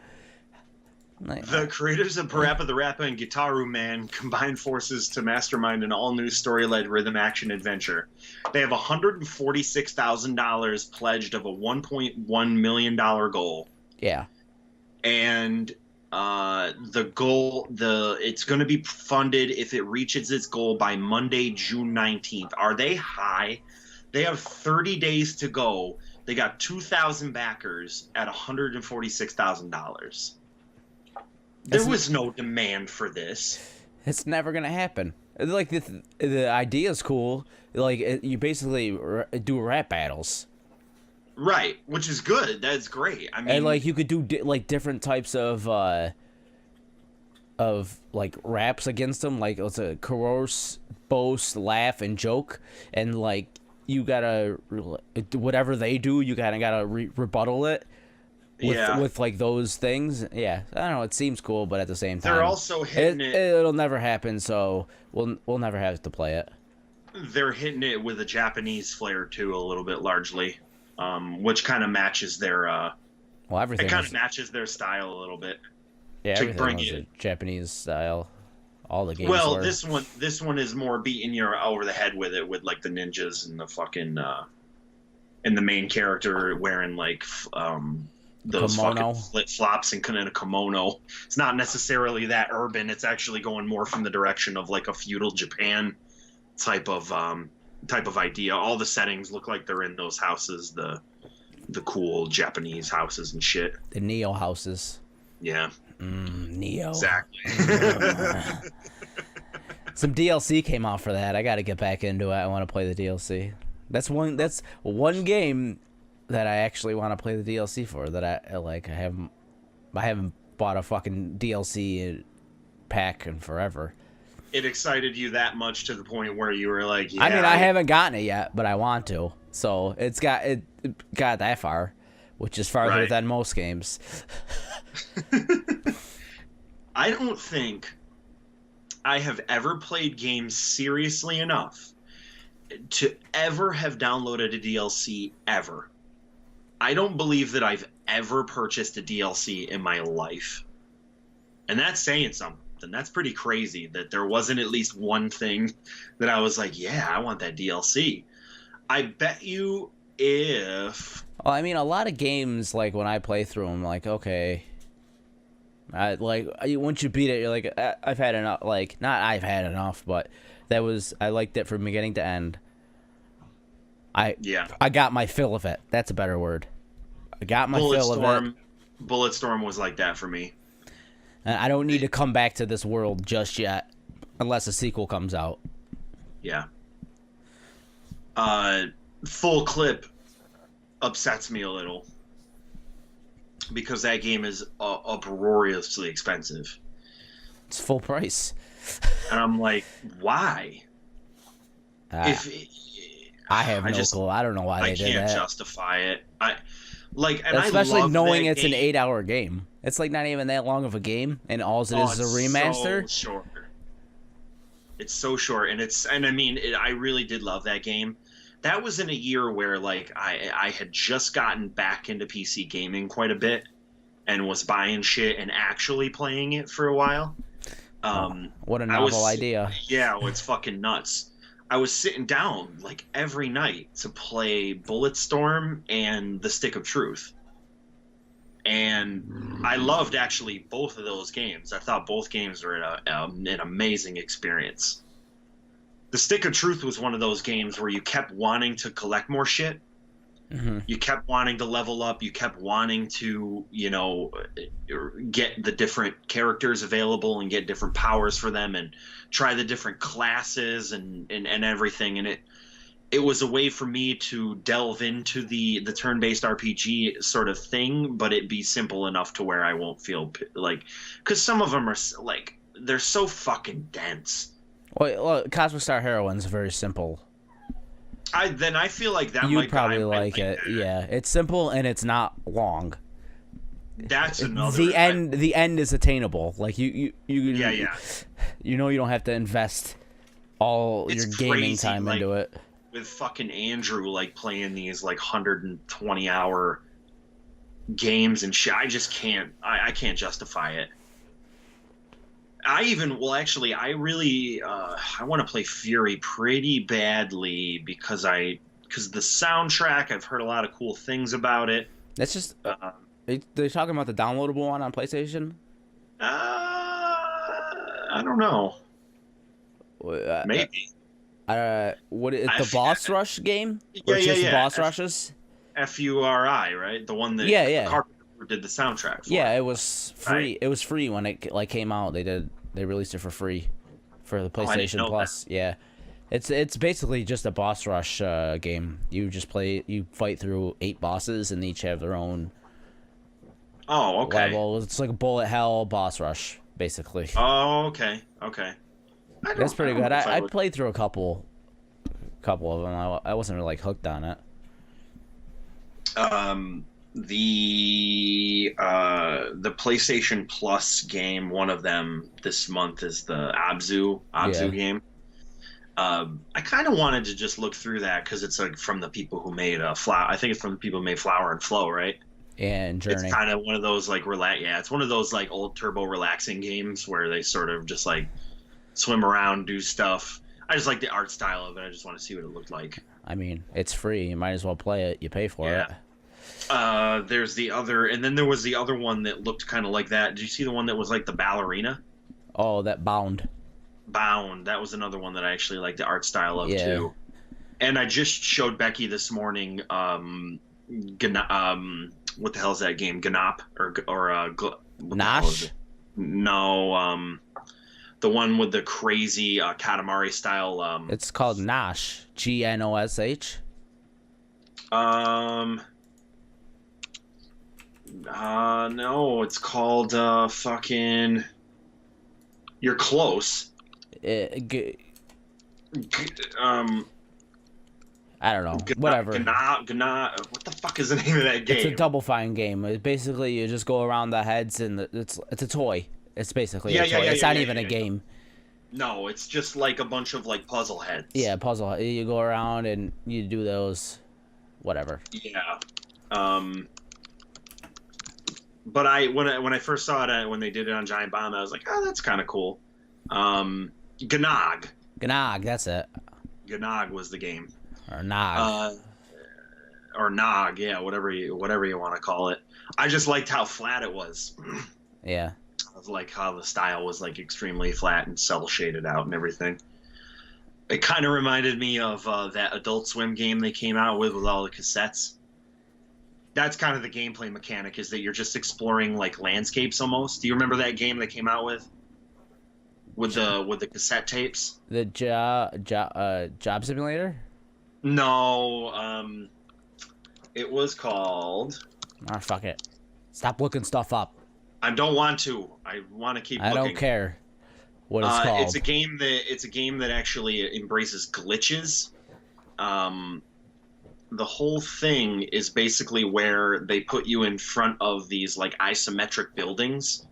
Like, the creators of Parappa the Rapper and Gitaru Man combined forces to mastermind an all-new story-led rhythm action adventure. They have $146,000 pledged of a $1.1 million goal. Yeah. And the goal, it's going to be funded if it reaches its goal by Monday, June 19th. Are they high? They have 30 days to go. They got 2,000 backers at $146,000. There was no demand for this. It's never gonna happen. Like the idea is cool. Like you basically do rap battles. Right, which is good. That's great. I mean, and like you could do like different types of like raps against them. Like it's a coerce, boast, laugh, and joke, and like you gotta whatever they do, you kind of gotta rebuttal it. With like those things, yeah. I don't know. It seems cool, but at the same time, they're also hitting it. It'll never happen, so we'll never have to play it. They're hitting it with a Japanese flair too, a little bit largely. Which kind of matches their everything. It kind of matches their style a little bit. Yeah, everything was a Japanese style. All the games. Well, were. this one is more beating you over the head with it, with like the ninjas and the fucking and the main character wearing like those kimono. Fucking flip flops and kind of a kimono. It's not necessarily that urban. It's actually going more from the direction of like a feudal Japan type of idea. All the settings look like they're in those houses, the cool Japanese houses and shit. The Neo houses. Yeah. Neo. Exactly. Some DLC came out for that. I got to get back into it. I want to play the DLC. That's one game that I actually want to play the DLC for. That I like. I haven't bought a fucking DLC pack in forever. It excited you that much to the point where you were like, yeah, I mean, I haven't gotten it yet, but I want to. So it got that far, which is farther than most games. I don't think I have ever played games seriously enough to ever have downloaded a DLC ever. I don't believe that I've ever purchased a DLC in my life. And that's saying something. That's pretty crazy that there wasn't at least one thing that I was like, yeah, I want that DLC. I bet you if... Well, I mean, a lot of games, like, when I play through them, like, okay... once you beat it, you're like, I've had enough. Like, not I've had enough, but I liked it from beginning to end. I got my fill of it. That's a better word. I got my fill of it. Bulletstorm was like that for me. And I don't need to come back to this world just yet, unless a sequel comes out. Yeah. Full Clip upsets me a little because that game is uproariously expensive. It's full price. And I'm like, why? I have no clue. I don't know why they did that. I can't justify it. Especially I love knowing that it's game. an 8-hour game. It's like not even that long of a game, and all it is a remaster. So short. It's so short, and I mean, I really did love that game. That was in a year where like I had just gotten back into PC gaming quite a bit, and was buying shit and actually playing it for a while. What a I was, novel idea. yeah, well, it's fucking nuts. I was sitting down like every night to play Bulletstorm and The Stick of Truth. And I loved actually both of those games. I thought both games were an amazing experience. The Stick of Truth was one of those games where you kept wanting to collect more shit. Mm-hmm. You kept wanting to level up. You kept wanting to, get the different characters available and get different powers for them and try the different classes and everything. And it was a way for me to delve into the turn-based RPG sort of thing, but it be simple enough to where I won't feel like, because some of them are like, they're so fucking dense. Well, Cosmic Star Heroine's very simple. I feel like that You'd probably like it. that. Yeah, it's simple and it's not long. That's another. The end is attainable. Like you Yeah. You don't have to invest all It's your gaming crazy, time into it. With fucking Andrew like playing these like 120-hour games and shit, I just can't. I can't justify it. I really I want to play Fury pretty badly because the soundtrack, I've heard a lot of cool things about it. That's just they're talking about the downloadable one on PlayStation. I don't know. Maybe. What is the Boss Rush game? Yeah. Boss Rushes. FURI, right? The one that Carpenter did the soundtrack for. Yeah, it was free. Right. It was free when it came out. They released it for free for the PlayStation Plus. That. Yeah, it's basically just a boss rush game. You fight through 8 bosses and they each have their own level. It's like a bullet hell boss rush basically. Oh, okay. That's pretty good. I played through a couple of them. I wasn't really hooked on it. The PlayStation Plus game, one of them this month is the Abzu game. I kind of wanted to just look through that because it's like from the people who made Flower. I think it's from the people who made Flower and Flow, right? And Journey. It's kind of one of those like it's one of those like old turbo relaxing games where they sort of just like swim around, do stuff. I just like the art style of it. I just want to see what it looked like. I mean, it's free. You might as well play it. You pay for it. There's the other, and then there was the other one that looked kind of like that. Did you see the one that was like the ballerina? Oh, that Bound. That was another one that I actually like the art style of too. And I just showed Becky this morning. What the hell is that game? Gnop Nosh? No, the one with the crazy Katamari style. It's called Nosh. GNOSH. No, it's called fucking. You're close. I don't know. Whatever. What the fuck is the name of that game? It's a Double Fine game. Basically, you just go around the heads, and it's a toy. It's basically a toy. It's not even a game. No, it's just like a bunch of like puzzle heads. Yeah, puzzle. You go around and you do those. Whatever. Yeah. But when I first saw it when they did it on Giant Bomb, I was like, oh, that's kind of cool. Gnog, that's it. Gnog was the game. Or Nog. Or Nog, yeah, whatever you want to call it. I just liked how flat it was. Yeah. I was like how the style was like extremely flat and cel shaded out and everything. It kind of reminded me of that Adult Swim game they came out with all the cassettes. That's kind of the gameplay mechanic, is that you're just exploring like landscapes almost. Do you remember that game they came out with the cassette tapes? The job simulator? No, it was called. Ah, fuck it. Stop looking stuff up. I don't want to. I want to keep looking. I don't care what it's called. It's a game that actually embraces glitches. The whole thing is basically where they put you in front of these like isometric buildings,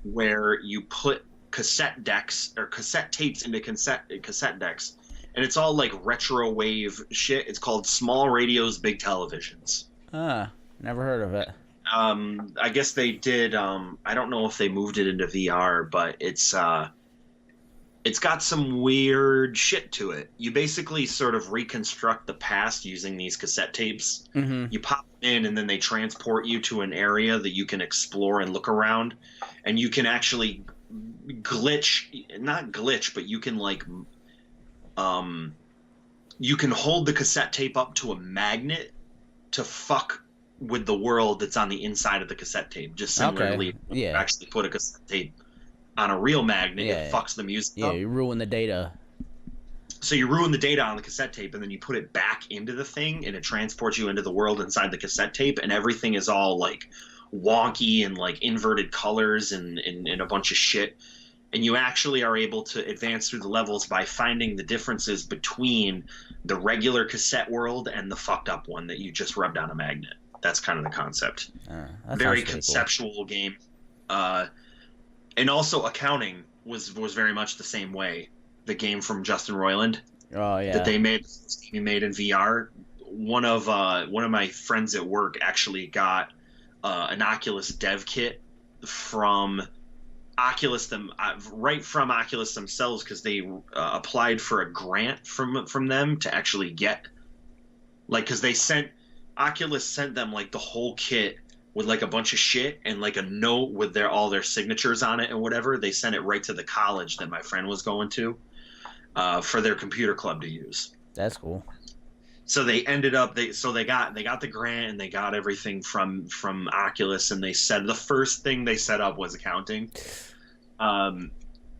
where you put cassette decks or cassette tapes into cassette decks, and it's all like retro wave shit. It's called Small Radios, Big Televisions. Never heard of it. I guess they did. I don't know if they moved it into VR, but it's got some weird shit to it. You basically sort of reconstruct the past using these cassette tapes. Mm-hmm. You pop in, and then they transport you to an area that you can explore and look around, and you can actually not glitch, but you can you can hold the cassette tape up to a magnet to fuck with the world that's on the inside of the cassette tape. Just similarly, Okay. Yeah. you actually put a cassette tape on a real magnet, Yeah. it fucks the music Yeah, up. you ruin the data. So you ruin the data on the cassette tape, and then you put it back into the thing, and it transports you into the world inside the cassette tape, and everything is all like wonky and like inverted colors and a bunch of shit. And you actually are able to advance through the levels by finding the differences between the regular cassette world and the fucked up one that you just rubbed on a magnet. That's kind of the concept. Very conceptual game. And also accounting was very much the same way. The game from Justin Roiland that they made in VR. One of my friends at work actually got an Oculus dev kit from Oculus right from Oculus themselves, because they applied for a grant from them to actually get, like, because Oculus sent them like the whole kit with like a bunch of shit and like a note with all their signatures on it and whatever. They sent it right to the college that my friend was going to for their computer club to use. That's cool. So they ended up they got the grant, and they got everything from Oculus, and they said the first thing they set up was accounting.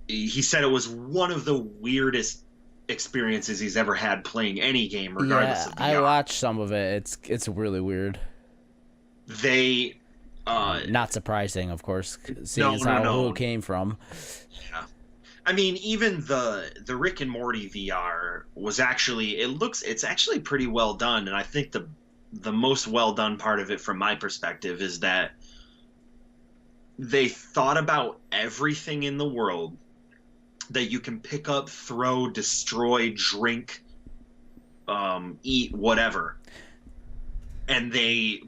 He said it was one of the weirdest experiences he's ever had playing any game, regardless of VR. I watched some of it. It's really weird. They not surprising, of course, seeing who it came from. Yeah. I mean, even the Rick and Morty VR was actually it's actually pretty well done, and I think the most well done part of it from my perspective is that they thought about everything in the world that you can pick up, throw, destroy, drink, eat, whatever. And they've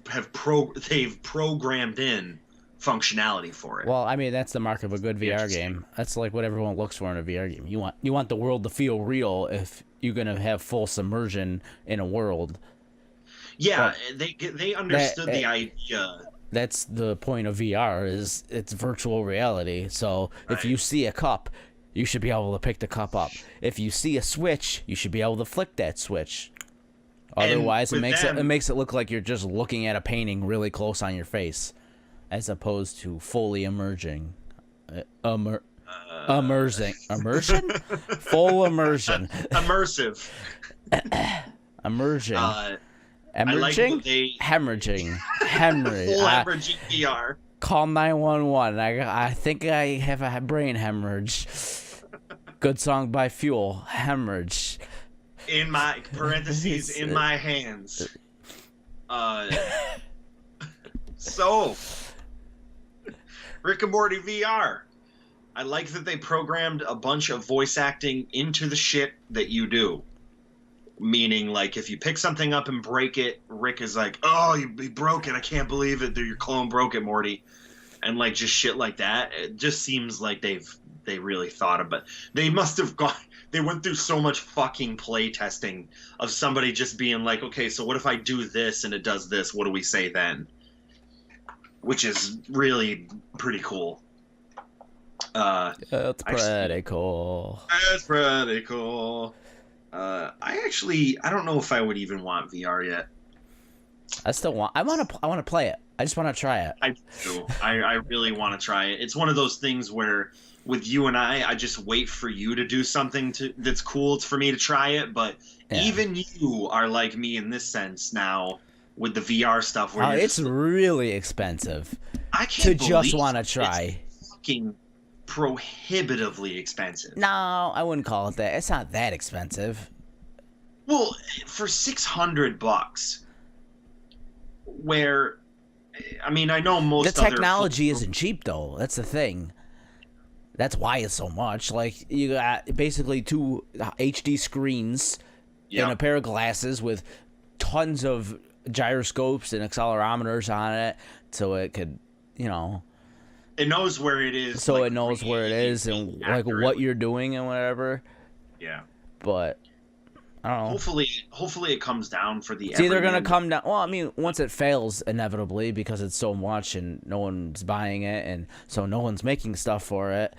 programmed in functionality for it. Well, I mean, that's the mark of a good VR game. That's like what everyone looks for in a VR game. You want the world to feel real if you're gonna have full submersion in a world. Yeah, they understood the idea. That's the point of VR, is it's virtual reality. So if you see a cup, you should be able to pick the cup up. If you see a switch, you should be able to flick that switch. Otherwise, it makes it look like you're just looking at a painting really close on your face, as opposed to fully immersion. Immersion? Full immersion. Immersive. Immersion. Emerging? Hemorrhaging. Full hemorrhaging VR. Call 911. I think I have a brain hemorrhage. Good song by Fuel. Hemorrhage. In my parentheses, in my hands. So, Rick and Morty VR. I like that they programmed a bunch of voice acting into the shit that you do. Meaning, like, if you pick something up and break it, Rick is like, "Oh, you broke it! I can't believe it! Your clone broke it, Morty," and like just shit like that. It just seems like they really thought about. They must have gone. They went through so much fucking play testing of somebody just being like, "Okay, so what if I do this and it does this? What do we say then?" Which is really pretty cool. That's pretty cool. That's pretty cool. I don't know if I would even want VR yet. I want to play it. I just want to try it. I do. I really want to try it. It's one of those things where with you and I just wait for you to do something that's cool for me to try it. But even you are like me in this sense now with the VR stuff. Where it's really expensive. I can't to just want to try. It's fucking prohibitively expensive. No, I wouldn't call it that. It's not that expensive. Well, for $600, where, I mean, I know most the technology isn't cheap though. That's the thing. That's why it's so much. Like, you got basically 2 HD screens and a pair of glasses with tons of gyroscopes and accelerometers on it, so it could, you know, It knows where it is. so like, it knows where it is and like accurately. what you're doing and whatever. Yeah. But I don't know. Hopefully it comes down for the. It's either gonna everyman. come down. Well, I mean, once it fails inevitably because it's so much and no one's buying it and so no one's making stuff for it,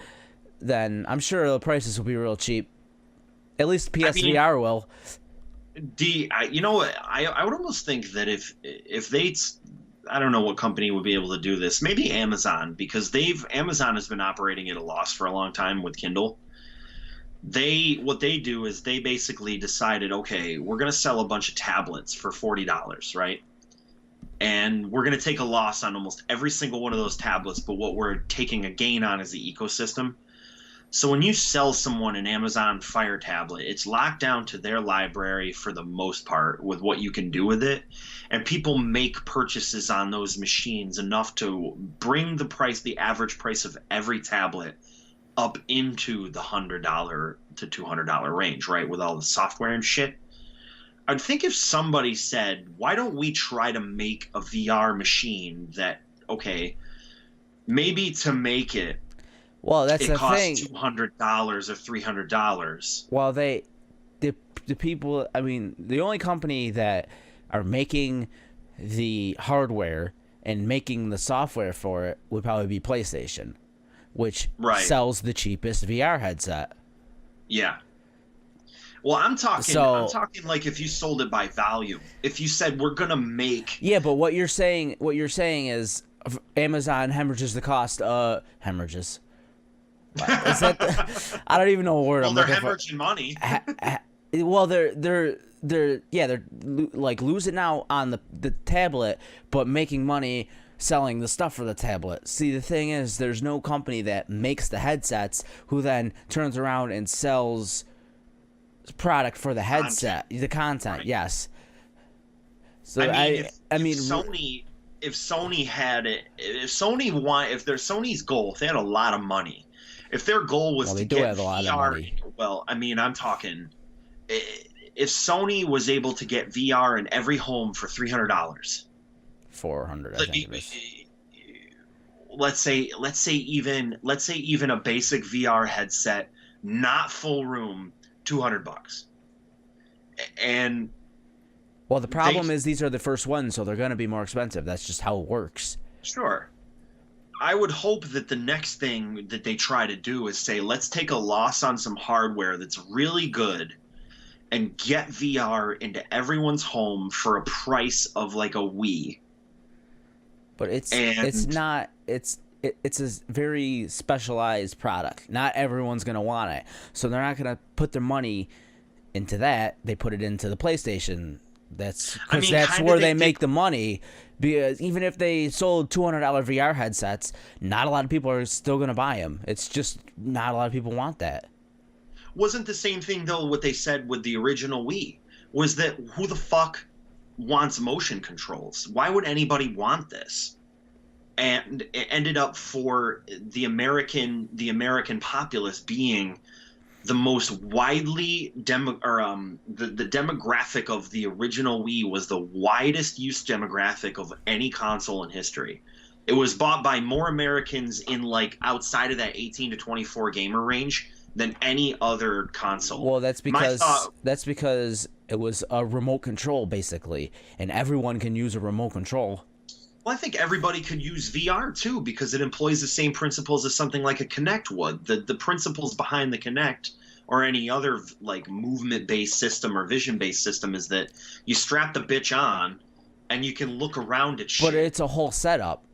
then I'm sure the prices will be real cheap. At least PSVR will. You know what? I would almost think that if they, I don't know what company would be able to do this. Maybe Amazon, because Amazon has been operating at a loss for a long time with Kindle. What they do is they basically decided, okay, we're going to sell a bunch of tablets for $40, right? And we're going to take a loss on almost every single one of those tablets, but what we're taking a gain on is the ecosystem. So when you sell someone an Amazon Fire tablet, it's locked down to their library for the most part with what you can do with it. And people make purchases on those machines enough to bring the average price of every tablet up into the $100 to $200 range, right? With all the software and shit. I'd think if somebody said, why don't we try to make a VR machine that, okay, maybe to make it, Well, that's the thing. It costs $200 or $300. Well, the people. I mean, the only company that are making the hardware and making the software for it would probably be PlayStation, which sells the cheapest VR headset. Yeah. Well, I'm talking like if you sold it by volume. If you said we're gonna make. Yeah, but what you're saying is Amazon hemorrhages the cost. Hemorrhages. Is that I don't even know what word I'm looking for. Well, they're hemorrhaging money. Well, they're like losing out on the tablet, but making money selling the stuff for the tablet. See, the thing is, there's no company that makes the headsets who then turns around and sells product for the headset, the content. Right. Yes. So if Sony had it, if Sony's goal, if they had a lot of money, if their goal was to get VR, well, I mean, I'm talking, if Sony was able to get VR in every home for $300, $400, I think it is. Let's say even a basic VR headset, not full room, $200, and. Well, the problem is these are the first ones, so they're going to be more expensive. That's just how it works. Sure. I would hope that the next thing that they try to do is say, let's take a loss on some hardware that's really good and get VR into everyone's home for a price of like a Wii. But it's a very specialized product. Not everyone's going to want it. So they're not going to put their money into that. They put it into the PlayStation. That's where they make the money. Because even if they sold $200 VR headsets, not a lot of people are still going to buy them. It's just not a lot of people want that. Wasn't the same thing, though, what they said with the original Wii? Was that who the fuck wants motion controls? Why would anybody want this? And it ended up for the American populace being the most widely the demographic of the original Wii was the widest use demographic of any console in history. It was bought by more Americans in like outside of that 18 to 24 gamer range than any other console. Well, that's because it was a remote control basically, and everyone can use a remote control. Well, I think everybody could use VR too because it employs the same principles as something like a Kinect would. The principles behind the Kinect or any other like movement-based system or vision-based system is that you strap the bitch on and you can look around at shit. But it's a whole setup.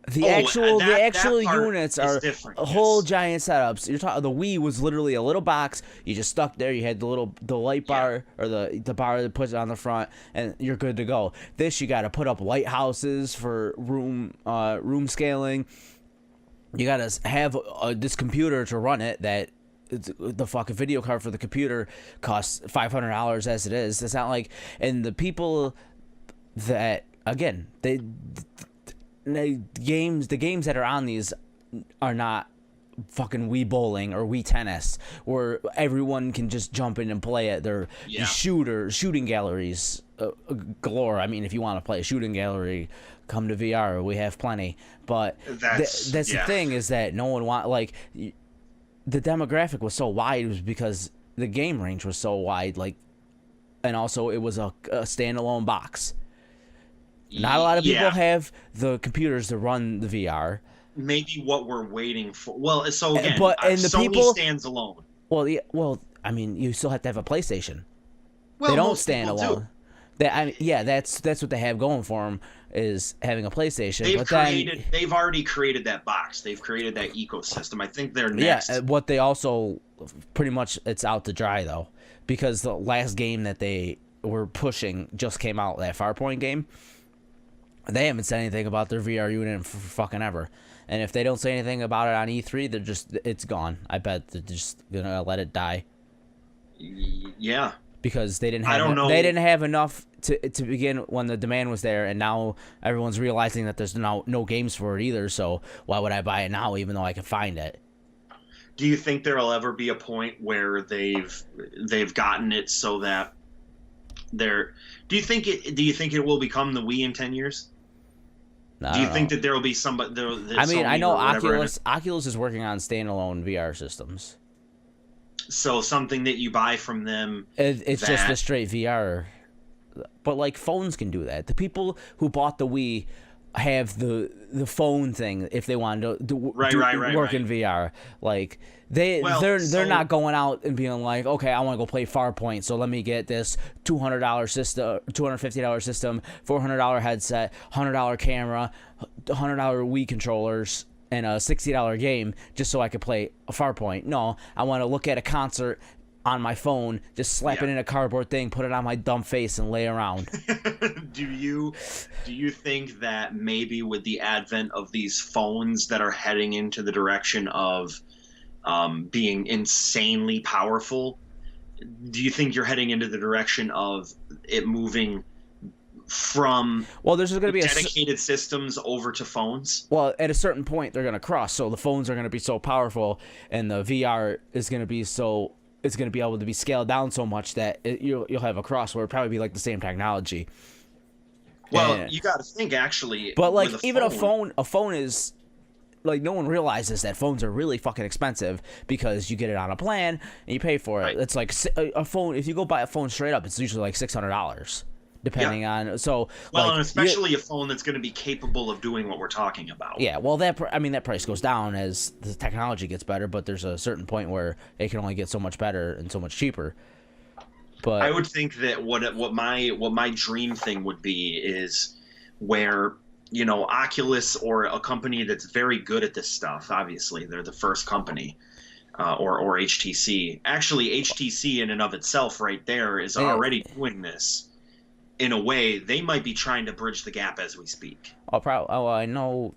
The actual units are whole giant setups. You're talking the Wii was literally a little box. You just stuck there. You had the light bar or the bar that puts it on the front, and you're good to go. This you got to put up lighthouses for room scaling. You got to have this computer to run it. That the fucking video card for the computer costs $500 as it is. It's not like, and the people that again the games that are on these are not fucking Wii Bowling or Wii Tennis, where everyone can just jump in and play it. They're Yeah. shooting galleries galore. I mean, if you want to play a shooting gallery, come to VR. We have plenty. But that's the thing, is that no one the demographic was so wide was because the game range was so wide, and also it was a standalone box. Not a lot of people have the computers to run the VR. Maybe what we're waiting for. Well, so again, and the Sony people stands alone. Well, I mean, you still have to have a PlayStation. Well, they don't most stand people alone. do. That's what they have going for them, is having a PlayStation. They've already created that box. They've created that ecosystem. I think they're next. Yeah, what they also pretty much, it's out to dry though, because the last game that they were pushing just came out, that Farpoint game. They haven't said anything about their VR unit for fucking ever. And if they don't say anything about it on E3, it's gone. I bet they're just gonna let it die. Yeah. Because they didn't have I don't know. They didn't have enough to begin when the demand was there, and now everyone's realizing that there's no games for it either. So why would I buy it now, even though I can find it? Do you think there'll ever be a point where they've gotten it so that they're? Do you think it will become the Wii in 10 years? Do you think that there will be somebody? I mean, I know Oculus is working on standalone VR systems. So something that you buy from them, it's just a straight VR. But phones can do that. The people who bought the Wii have the phone thing if they wanted to work in VR. They're not going out and being like, okay, I want to go play Farpoint, so let me get this $200 system, $250 system, $400 headset, $100 camera, $100 Wii controllers, and a $60 game just so I could play a Farpoint. No, I want to look at a concert on my phone, just slap it in a cardboard thing, put it on my dumb face, and lay around. Do you think that maybe with the advent of these phones that are heading into the direction of being insanely powerful, do you think you're heading into the direction of it moving from there's going to be dedicated systems over to phones? Well, at a certain point, they're going to cross. So the phones are going to be so powerful, and the VR is going to be so... It's going to be able to be scaled down so much that you'll have a cross where it'll probably be the same technology. Well, you got to think, actually. But a phone is no one realizes that phones are really fucking expensive because you get it on a plan and you pay for it. Right. It's like a phone. If you go buy a phone straight up, it's usually $600. Depending on and especially a phone that's going to be capable of doing what we're talking about. Yeah, well, that price goes down as the technology gets better, but there's a certain point where it can only get so much better and so much cheaper. But I would think that what my dream thing would be is where Oculus or a company that's very good at this stuff. Obviously, they're the first company. Or HTC. Actually, HTC in and of itself, right there, is already doing this. In a way, they might be trying to bridge the gap as we speak. I know.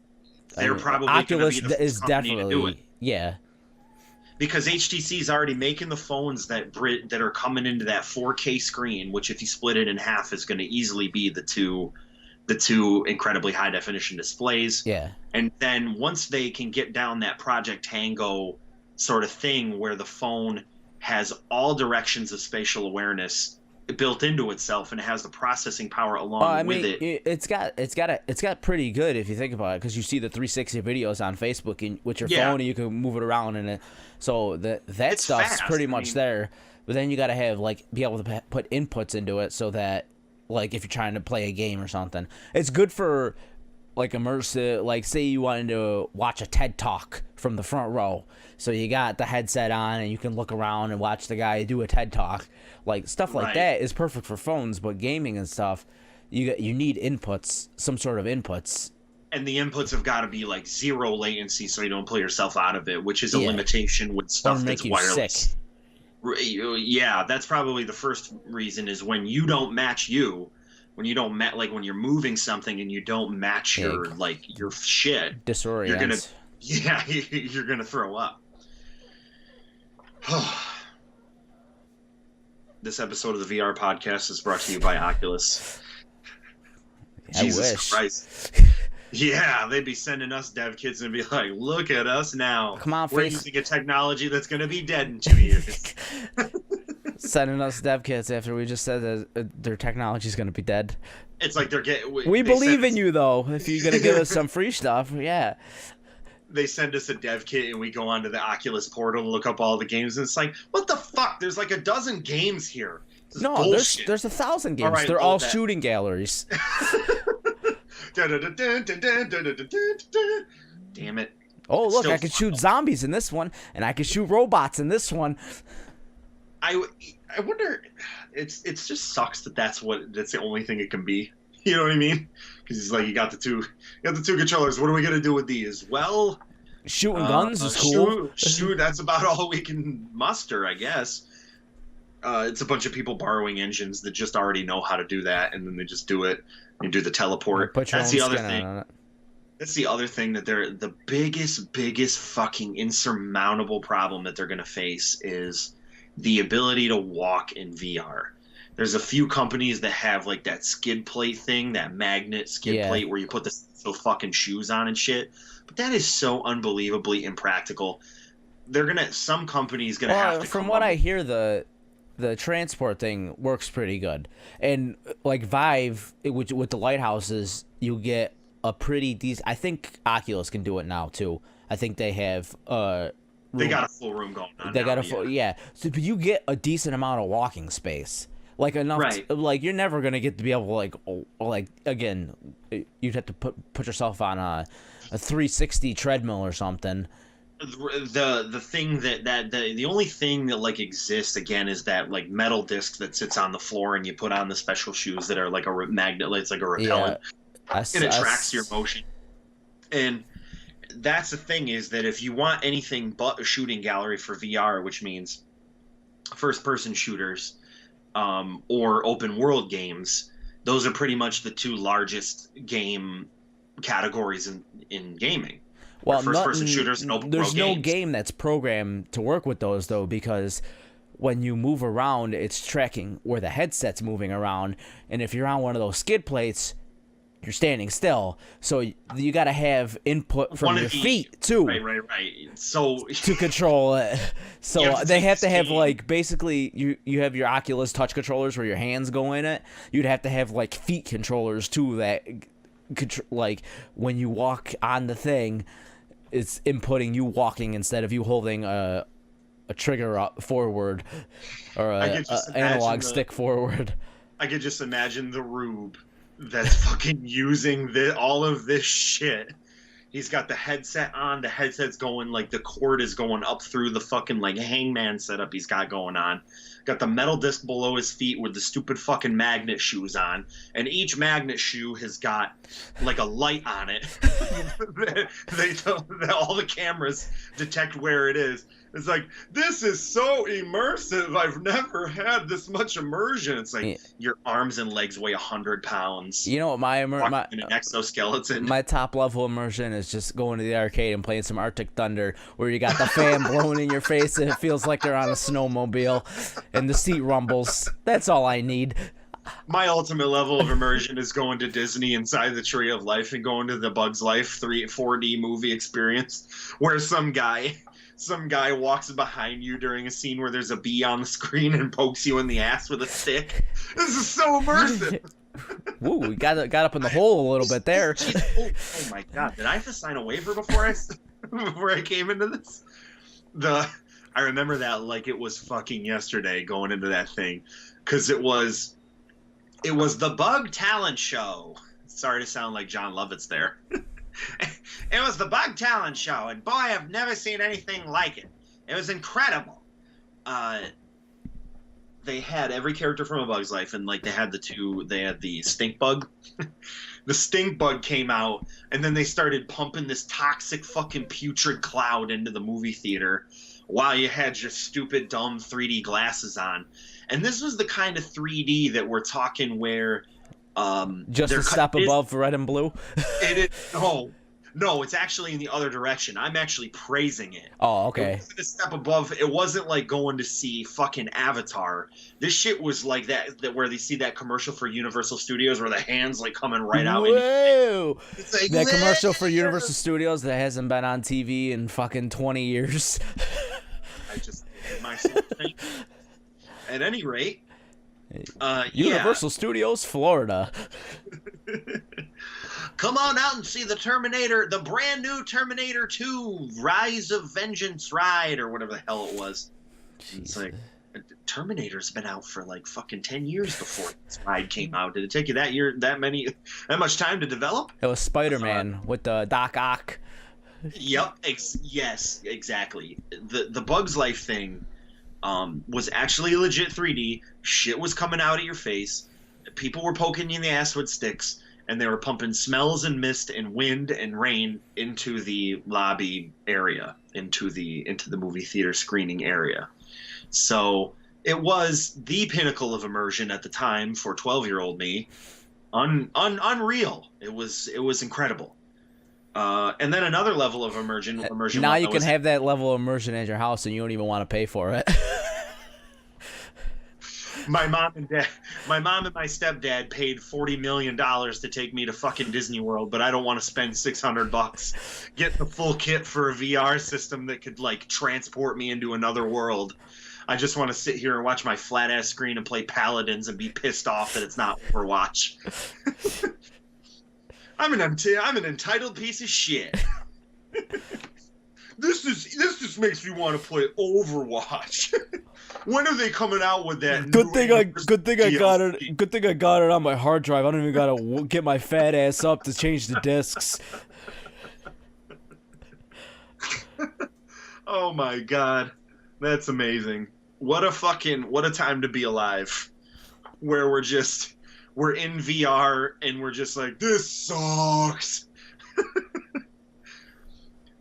They're probably Oculus gonna be the is definitely to do it. Yeah. Because HTC is already making the phones that are coming into that 4K screen, which if you split it in half is going to easily be the two incredibly high definition displays. Yeah. And then once they can get down that Project Tango sort of thing where the phone has all directions of spatial awareness built into itself and it has the processing power along with it. It's got pretty good if you think about it, because you see the 360 videos on Facebook with your phone and you can move it around and so that stuff's pretty much there. But then you got to be able to put inputs into it so that if you're trying to play a game or something, it's good for immersive. Say you wanted to watch a TED Talk from the front row, so you got the headset on and you can look around and watch the guy do a TED Talk. Stuff like that is perfect for phones, but gaming and stuff, you need inputs, some sort of inputs. And the inputs have got to be zero latency, so you don't pull yourself out of it, which is a limitation with stuff that's wireless. Sick. Yeah, that's probably the first reason, is when you don't match when you don't when you're moving something and you don't match your shit, disorient. You're gonna throw up. This episode of the VR podcast is brought to you by Oculus. I Jesus wish. Christ. Yeah, they'd be sending us dev kits and be like, "Look at us now. Come on, We're face. using a technology that's going to be dead in 2 years." Sending us dev kits after we just said that their technology's gonna be dead. It's like they're getting. We believe in you, though. If you're gonna give us some free stuff, yeah. They send us a dev kit and we go onto the Oculus portal to look up all the games, and it's like, what the fuck? There's like a dozen games here. This is No, bullshit. there's 1,000 games. All right, They're all that. shooting galleries. Damn it. Oh, It's look, still I can fun, shoot though. zombies in this one, and I can shoot robots in this one. I wonder. It just sucks that that's the only thing it can be. You know what I mean? Because it's like you got the two controllers. What are we gonna do with these? Well, Shooting guns is cool. Shoot, that's about all we can muster, I guess. It's a bunch of people borrowing engines that just already know how to do that, and then they just do it. You do the teleport. Put your That's own the other skin thing. on it. That's the other thing that they're the biggest fucking insurmountable problem that they're gonna face is the ability to walk in VR. There's a few companies that have like that skid plate thing, that magnet skid plate where you put the fucking shoes on and shit. But that is so unbelievably impractical. Some companies gonna have to. From what I hear, the transport thing works pretty good, and like Vive, with the lighthouses, you get a pretty decent. I think Oculus can do it now too. I think they have. They got a full room going on. They now, got a full, yeah. So but you get a decent amount of walking space, like enough. Right. Like you're never gonna get to be able to like again. You'd have to put yourself on a 360 treadmill or something. The thing the only thing that like exists again is that like metal disc that sits on the floor, and you put on the special shoes that are like a magnet. It's like a repellent, and it tracks your motion. And that's the thing, is that if you want anything but a shooting gallery for VR, which means first-person shooters or open-world games, those are pretty much the two largest game categories in gaming. Well, first-person shooters and open-world there's no games. game that's programmed to work with those, though, because when you move around, it's tracking where the headset's moving around, and if you're on one of those skid plates, you're standing still, so you got to have input from your feet too. Right. So to control it. So they have to have game. like basically you have your Oculus touch controllers where your hands go in it. You'd have to have like feet controllers too that like when you walk on the thing, it's inputting you walking instead of you holding a trigger up forward or a analog stick forward. I could just imagine the rube that's fucking using all of this shit. He's got the headset on. The headset's going like the cord is going up through the fucking like hangman setup he's got going on. Got the metal disc below his feet with the stupid fucking magnet shoes on, and each magnet shoe has got like a light on it. All the cameras detect where it is. It's like, this is so immersive. I've never had this much immersion. It's like your arms and legs weigh 100 pounds. You know what my in an exoskeleton. My top level immersion is just going to the arcade and playing some Arctic Thunder, where you got the fan blowing in your face and it feels like they're on a snowmobile, and the seat rumbles. That's all I need. My ultimate level of immersion is going to Disney inside the Tree of Life and going to the Bugs Life 4D movie experience, where some guy walks behind you during a scene where there's a bee on the screen and pokes you in the ass with a stick. This is so immersive. Woo, we got up in the hole a little bit there. Oh my god! Did I have to sign a waiver before I came into this? I remember that like it was fucking yesterday going into that thing, because it was the Bug Talent Show. Sorry to sound like John Lovitz there. It was the Bug Talent Show, and boy, I've never seen anything like it. It was incredible. They had every character from A Bug's Life, and like they had the stink bug. The stink bug came out, and then they started pumping this toxic fucking putrid cloud into the movie theater while you had your stupid dumb 3D glasses on. And this was the kind of 3D that we're talking where just a step above red and blue. It is No, it's actually in the other direction. I'm actually praising it. Oh, It okay. wasn't a step above. It wasn't like going to see fucking Avatar. This shit was like that where they see that commercial for Universal Studios where the hands like coming right out and Whoa! it's like That commercial for "Wah!" Universal Studios that hasn't been on TV in fucking 20 years. I just did myself think. At any rate, yeah. Universal Studios, Florida. Come on out and see the Terminator, the brand new Terminator 2 Rise of Vengeance ride or whatever the hell it was. It's like Terminator's been out for like fucking 10 years before this ride came out. Did it take you that much time to develop? It was Spider-Man with the Doc Ock. Yep. Yes, exactly. The Bugs Life thing was actually legit 3D. Shit was coming out at your face. People were poking you in the ass with sticks, and they were pumping smells and mist and wind and rain into the lobby area, into the movie theater screening area. So it was the pinnacle of immersion at the time for 12-year-old me. Unreal. It was incredible. And then another level of immersion. Now you can have that level of immersion at your house, and you don't even want to pay for it. My mom and my stepdad paid $40 million to take me to fucking Disney World, but I don't want to spend $600 get the full kit for a VR system that could like transport me into another world. I just want to sit here and watch my flat ass screen and play Paladins and be pissed off that it's not Overwatch. I'm an entitled piece of shit. This just makes me want to play Overwatch. When are they coming out with that? Good thing I got it. Good thing I got it on my hard drive. I don't even gotta get my fat ass up to change the discs. Oh my god, that's amazing. What a time to be alive. Where we're in VR and we're just like, this sucks.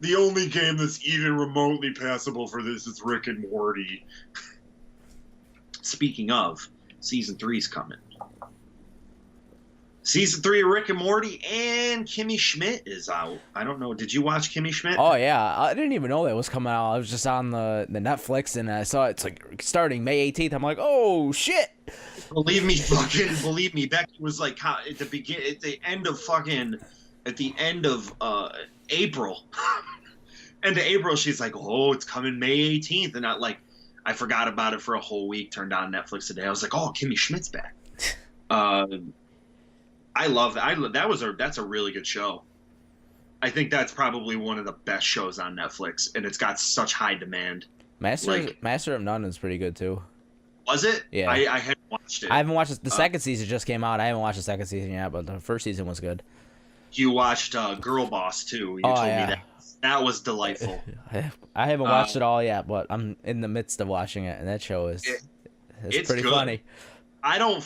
The only game that's even remotely passable for this is Rick and Morty. Speaking of, season 3's coming. Season 3 of Rick and Morty and Kimmy Schmidt is out. I don't know. Did you watch Kimmy Schmidt? Oh yeah, I didn't even know that was coming out. I was just on the Netflix and I saw it's like starting May 18th. I'm like, oh shit. Believe me, Becky was like at the end of April. End of April, she's like, oh, it's coming May 18th, and I forgot about it for a whole week. Turned on Netflix today. I was like, oh, Kimmy Schmidt's back. I love that. That's a really good show. I think that's probably one of the best shows on Netflix, and it's got such high demand. Master of None is pretty good too. Was it? Yeah. I hadn't watched it. I haven't watched it. The second season just came out. I haven't watched the second season yet, but the first season was good. You watched Girl Boss too. You told me that. That was delightful. I haven't watched it all yet, but I'm in the midst of watching it, and that show it's pretty good. funny. I don't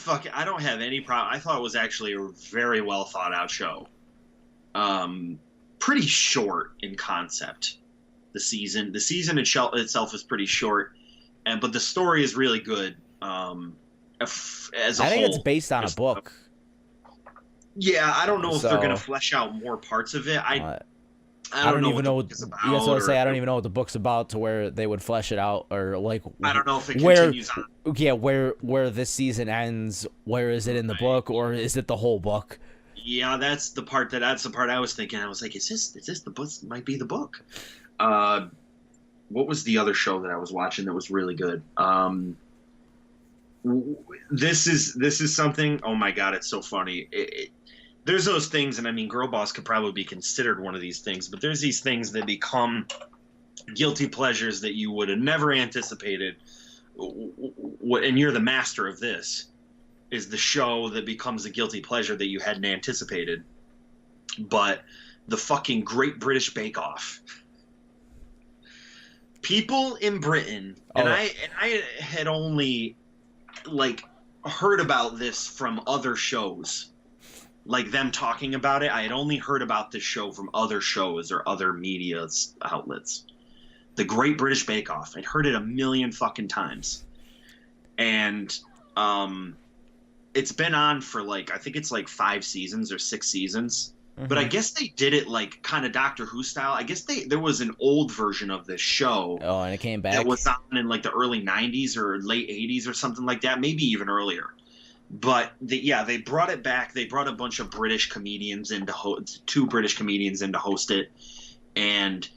have any problem. I thought it was actually a very well thought out show. Pretty short in concept. The season itself is pretty short, but the story is really good. As a I think whole, it's based on a book. Yeah, I don't know if they're gonna flesh out more parts of it. I don't even know what that's what I say. I don't even know what the book's about to where they would flesh it out, or like I don't know if it continues on. Yeah, where this season ends. Where is it in the book, or is it the whole book? Yeah, that's the part I was thinking. I was like, is this the book? Might be the book. What was the other show that I was watching that was really good? This is something. Oh my god, it's so funny. There's those things, and I mean, Girl Boss could probably be considered one of these things, but there's these things that become guilty pleasures that you would have never anticipated. And you're the master of this, is the show that becomes a guilty pleasure that you hadn't anticipated. But the fucking Great British Bake Off. People in Britain, and I had only heard about this from other shows. Like them talking about it, I had only heard about this show from other shows or other media outlets. The Great British Bake Off. I'd heard it a million fucking times. And it's been on for I think it's 5 seasons or 6 seasons. But I guess they did it like kind of Doctor Who style. I guess there was an old version of this show Oh, and it came back. that was on in like the early '90s or late '80s or something like that, maybe even earlier. But they brought it back. They brought a bunch of British comedians in to two British comedians in to host it, and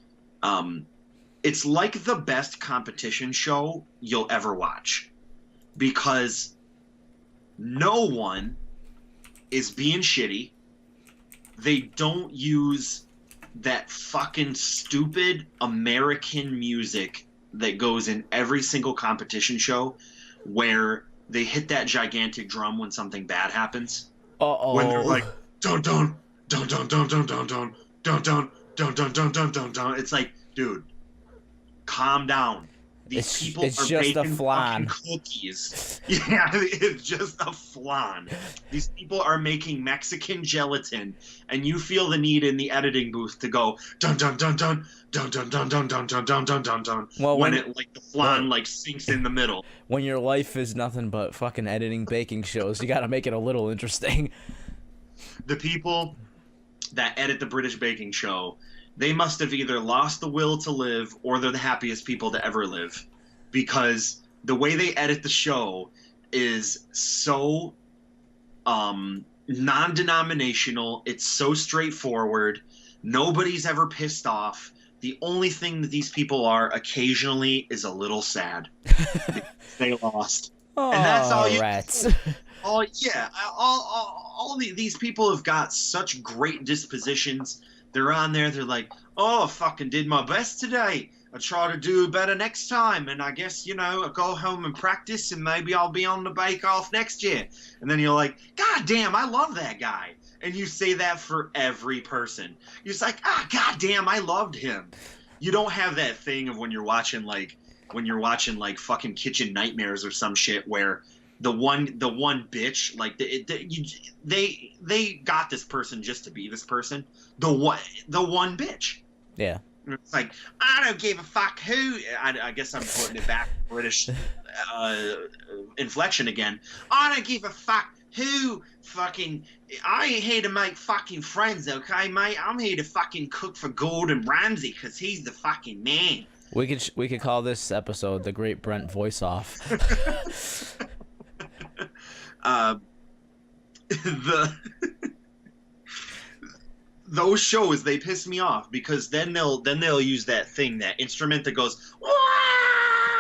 it's like the best competition show you'll ever watch because no one is being shitty. They don't use that fucking stupid American music that goes in every single competition show where they hit that gigantic drum when something bad happens. Uh-oh. When they're like, dun dun dun dun dun dun dun dun dun dun dun dun dun dun dun dun. It's like, dude, calm down. These people it's are just a baking flan. fucking cookies. Yeah, it's just a flan. These people are making Mexican gelatin, and you feel the need in the editing booth to go dun dun dun dun dun dun dun dun dun dun dun dun dun dun. Well, when it like the flan like sinks in the middle. When your life is nothing but fucking editing baking shows, you gotta make it a little interesting. The people that edit the British baking show, they must have either lost the will to live or they're the happiest people to ever live, because the way they edit the show is so non-denominational. It's so straightforward. Nobody's ever pissed off. The only thing that these people are occasionally is a little sad. They lost. Oh, And that's all you rats. Oh yeah, these people have got such great dispositions. They're on there. They're like, oh, I fucking did my best today. I try to do better next time, and I guess I go home and practice, and maybe I'll be on the Bake Off next year. And then you're like, God damn, I love that guy. And you say that for every person. You're just like, God damn, I loved him. You don't have that thing of when you're watching like fucking Kitchen Nightmares or some shit where the one bitch, like they got this person just to be this person. The one bitch. Yeah. It's like, I don't give a fuck who. I guess I'm putting it back British inflection again. I don't give a fuck who fucking. I ain't here to make fucking friends, okay, mate? I'm here to fucking cook for Gordon Ramsay because he's the fucking man. We could call this episode the Great Brent Voice Off. Those shows, they piss me off because then they'll use that instrument that goes wah!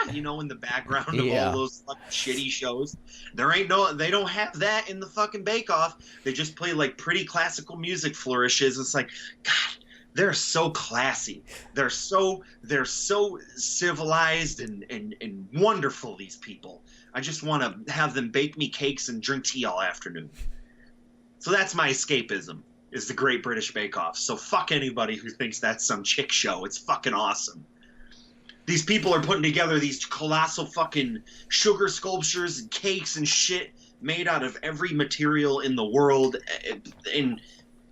In the background of all those fucking shitty shows. They don't have that in the fucking Bake Off. They just play like pretty classical music flourishes. It's like, God, they're so classy. They're so civilized and wonderful, these people. I just want to have them bake me cakes and drink tea all afternoon. So that's my escapism, is the Great British Bake Off. So fuck anybody who thinks that's some chick show. It's fucking awesome. These people are putting together these colossal fucking sugar sculptures and cakes and shit made out of every material in the world. And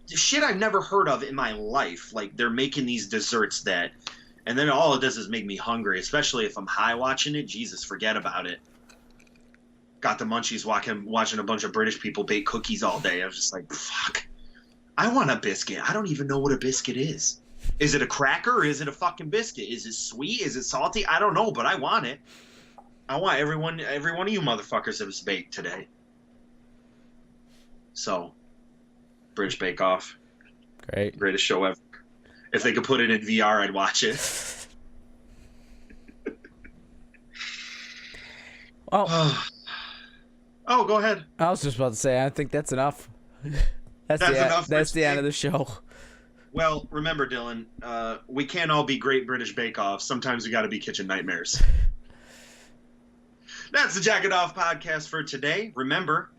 shit I've never heard of in my life. Like, they're making these desserts and then all it does is make me hungry, especially if I'm high watching it. Jesus, forget about it. Got the munchies watching a bunch of British people bake cookies all day. I was just like, fuck. I want a biscuit. I don't even know what a biscuit is. Is it a cracker or is it a fucking biscuit? Is it sweet? Is it salty? I don't know, but I want it. I want every one of you motherfuckers that was baked today. So, British Bake Off. Great. Greatest show ever. If they could put it in VR, I'd watch it. Oh. Oh, go ahead. I was just about to say, I think that's enough. That's the end of the show. Well, remember, Dylan, we can't all be Great British Bake Off. Sometimes we got to be Kitchen Nightmares. That's the Jack It Off podcast for today. Remember,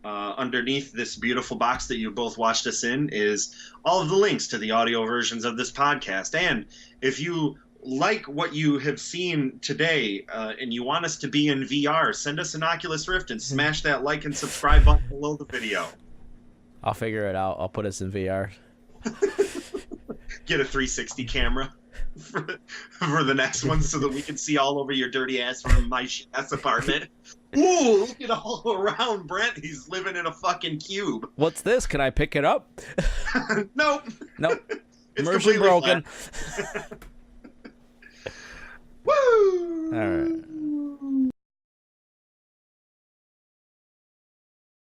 underneath this beautiful box that you both watched us in is all of the links to the audio versions of this podcast. And if you like what you have seen today and you want us to be in VR, send us an Oculus Rift and smash that like and subscribe button below the video. I'll figure it out. I'll put us in VR. Get a 360 camera for the next one so that we can see all over your dirty ass from my ass apartment. Ooh, look at all around Brent. He's living in a fucking cube. What's this? Can I pick it up? Nope. Nope. It's Immersion completely broken. flat. Woo! All right.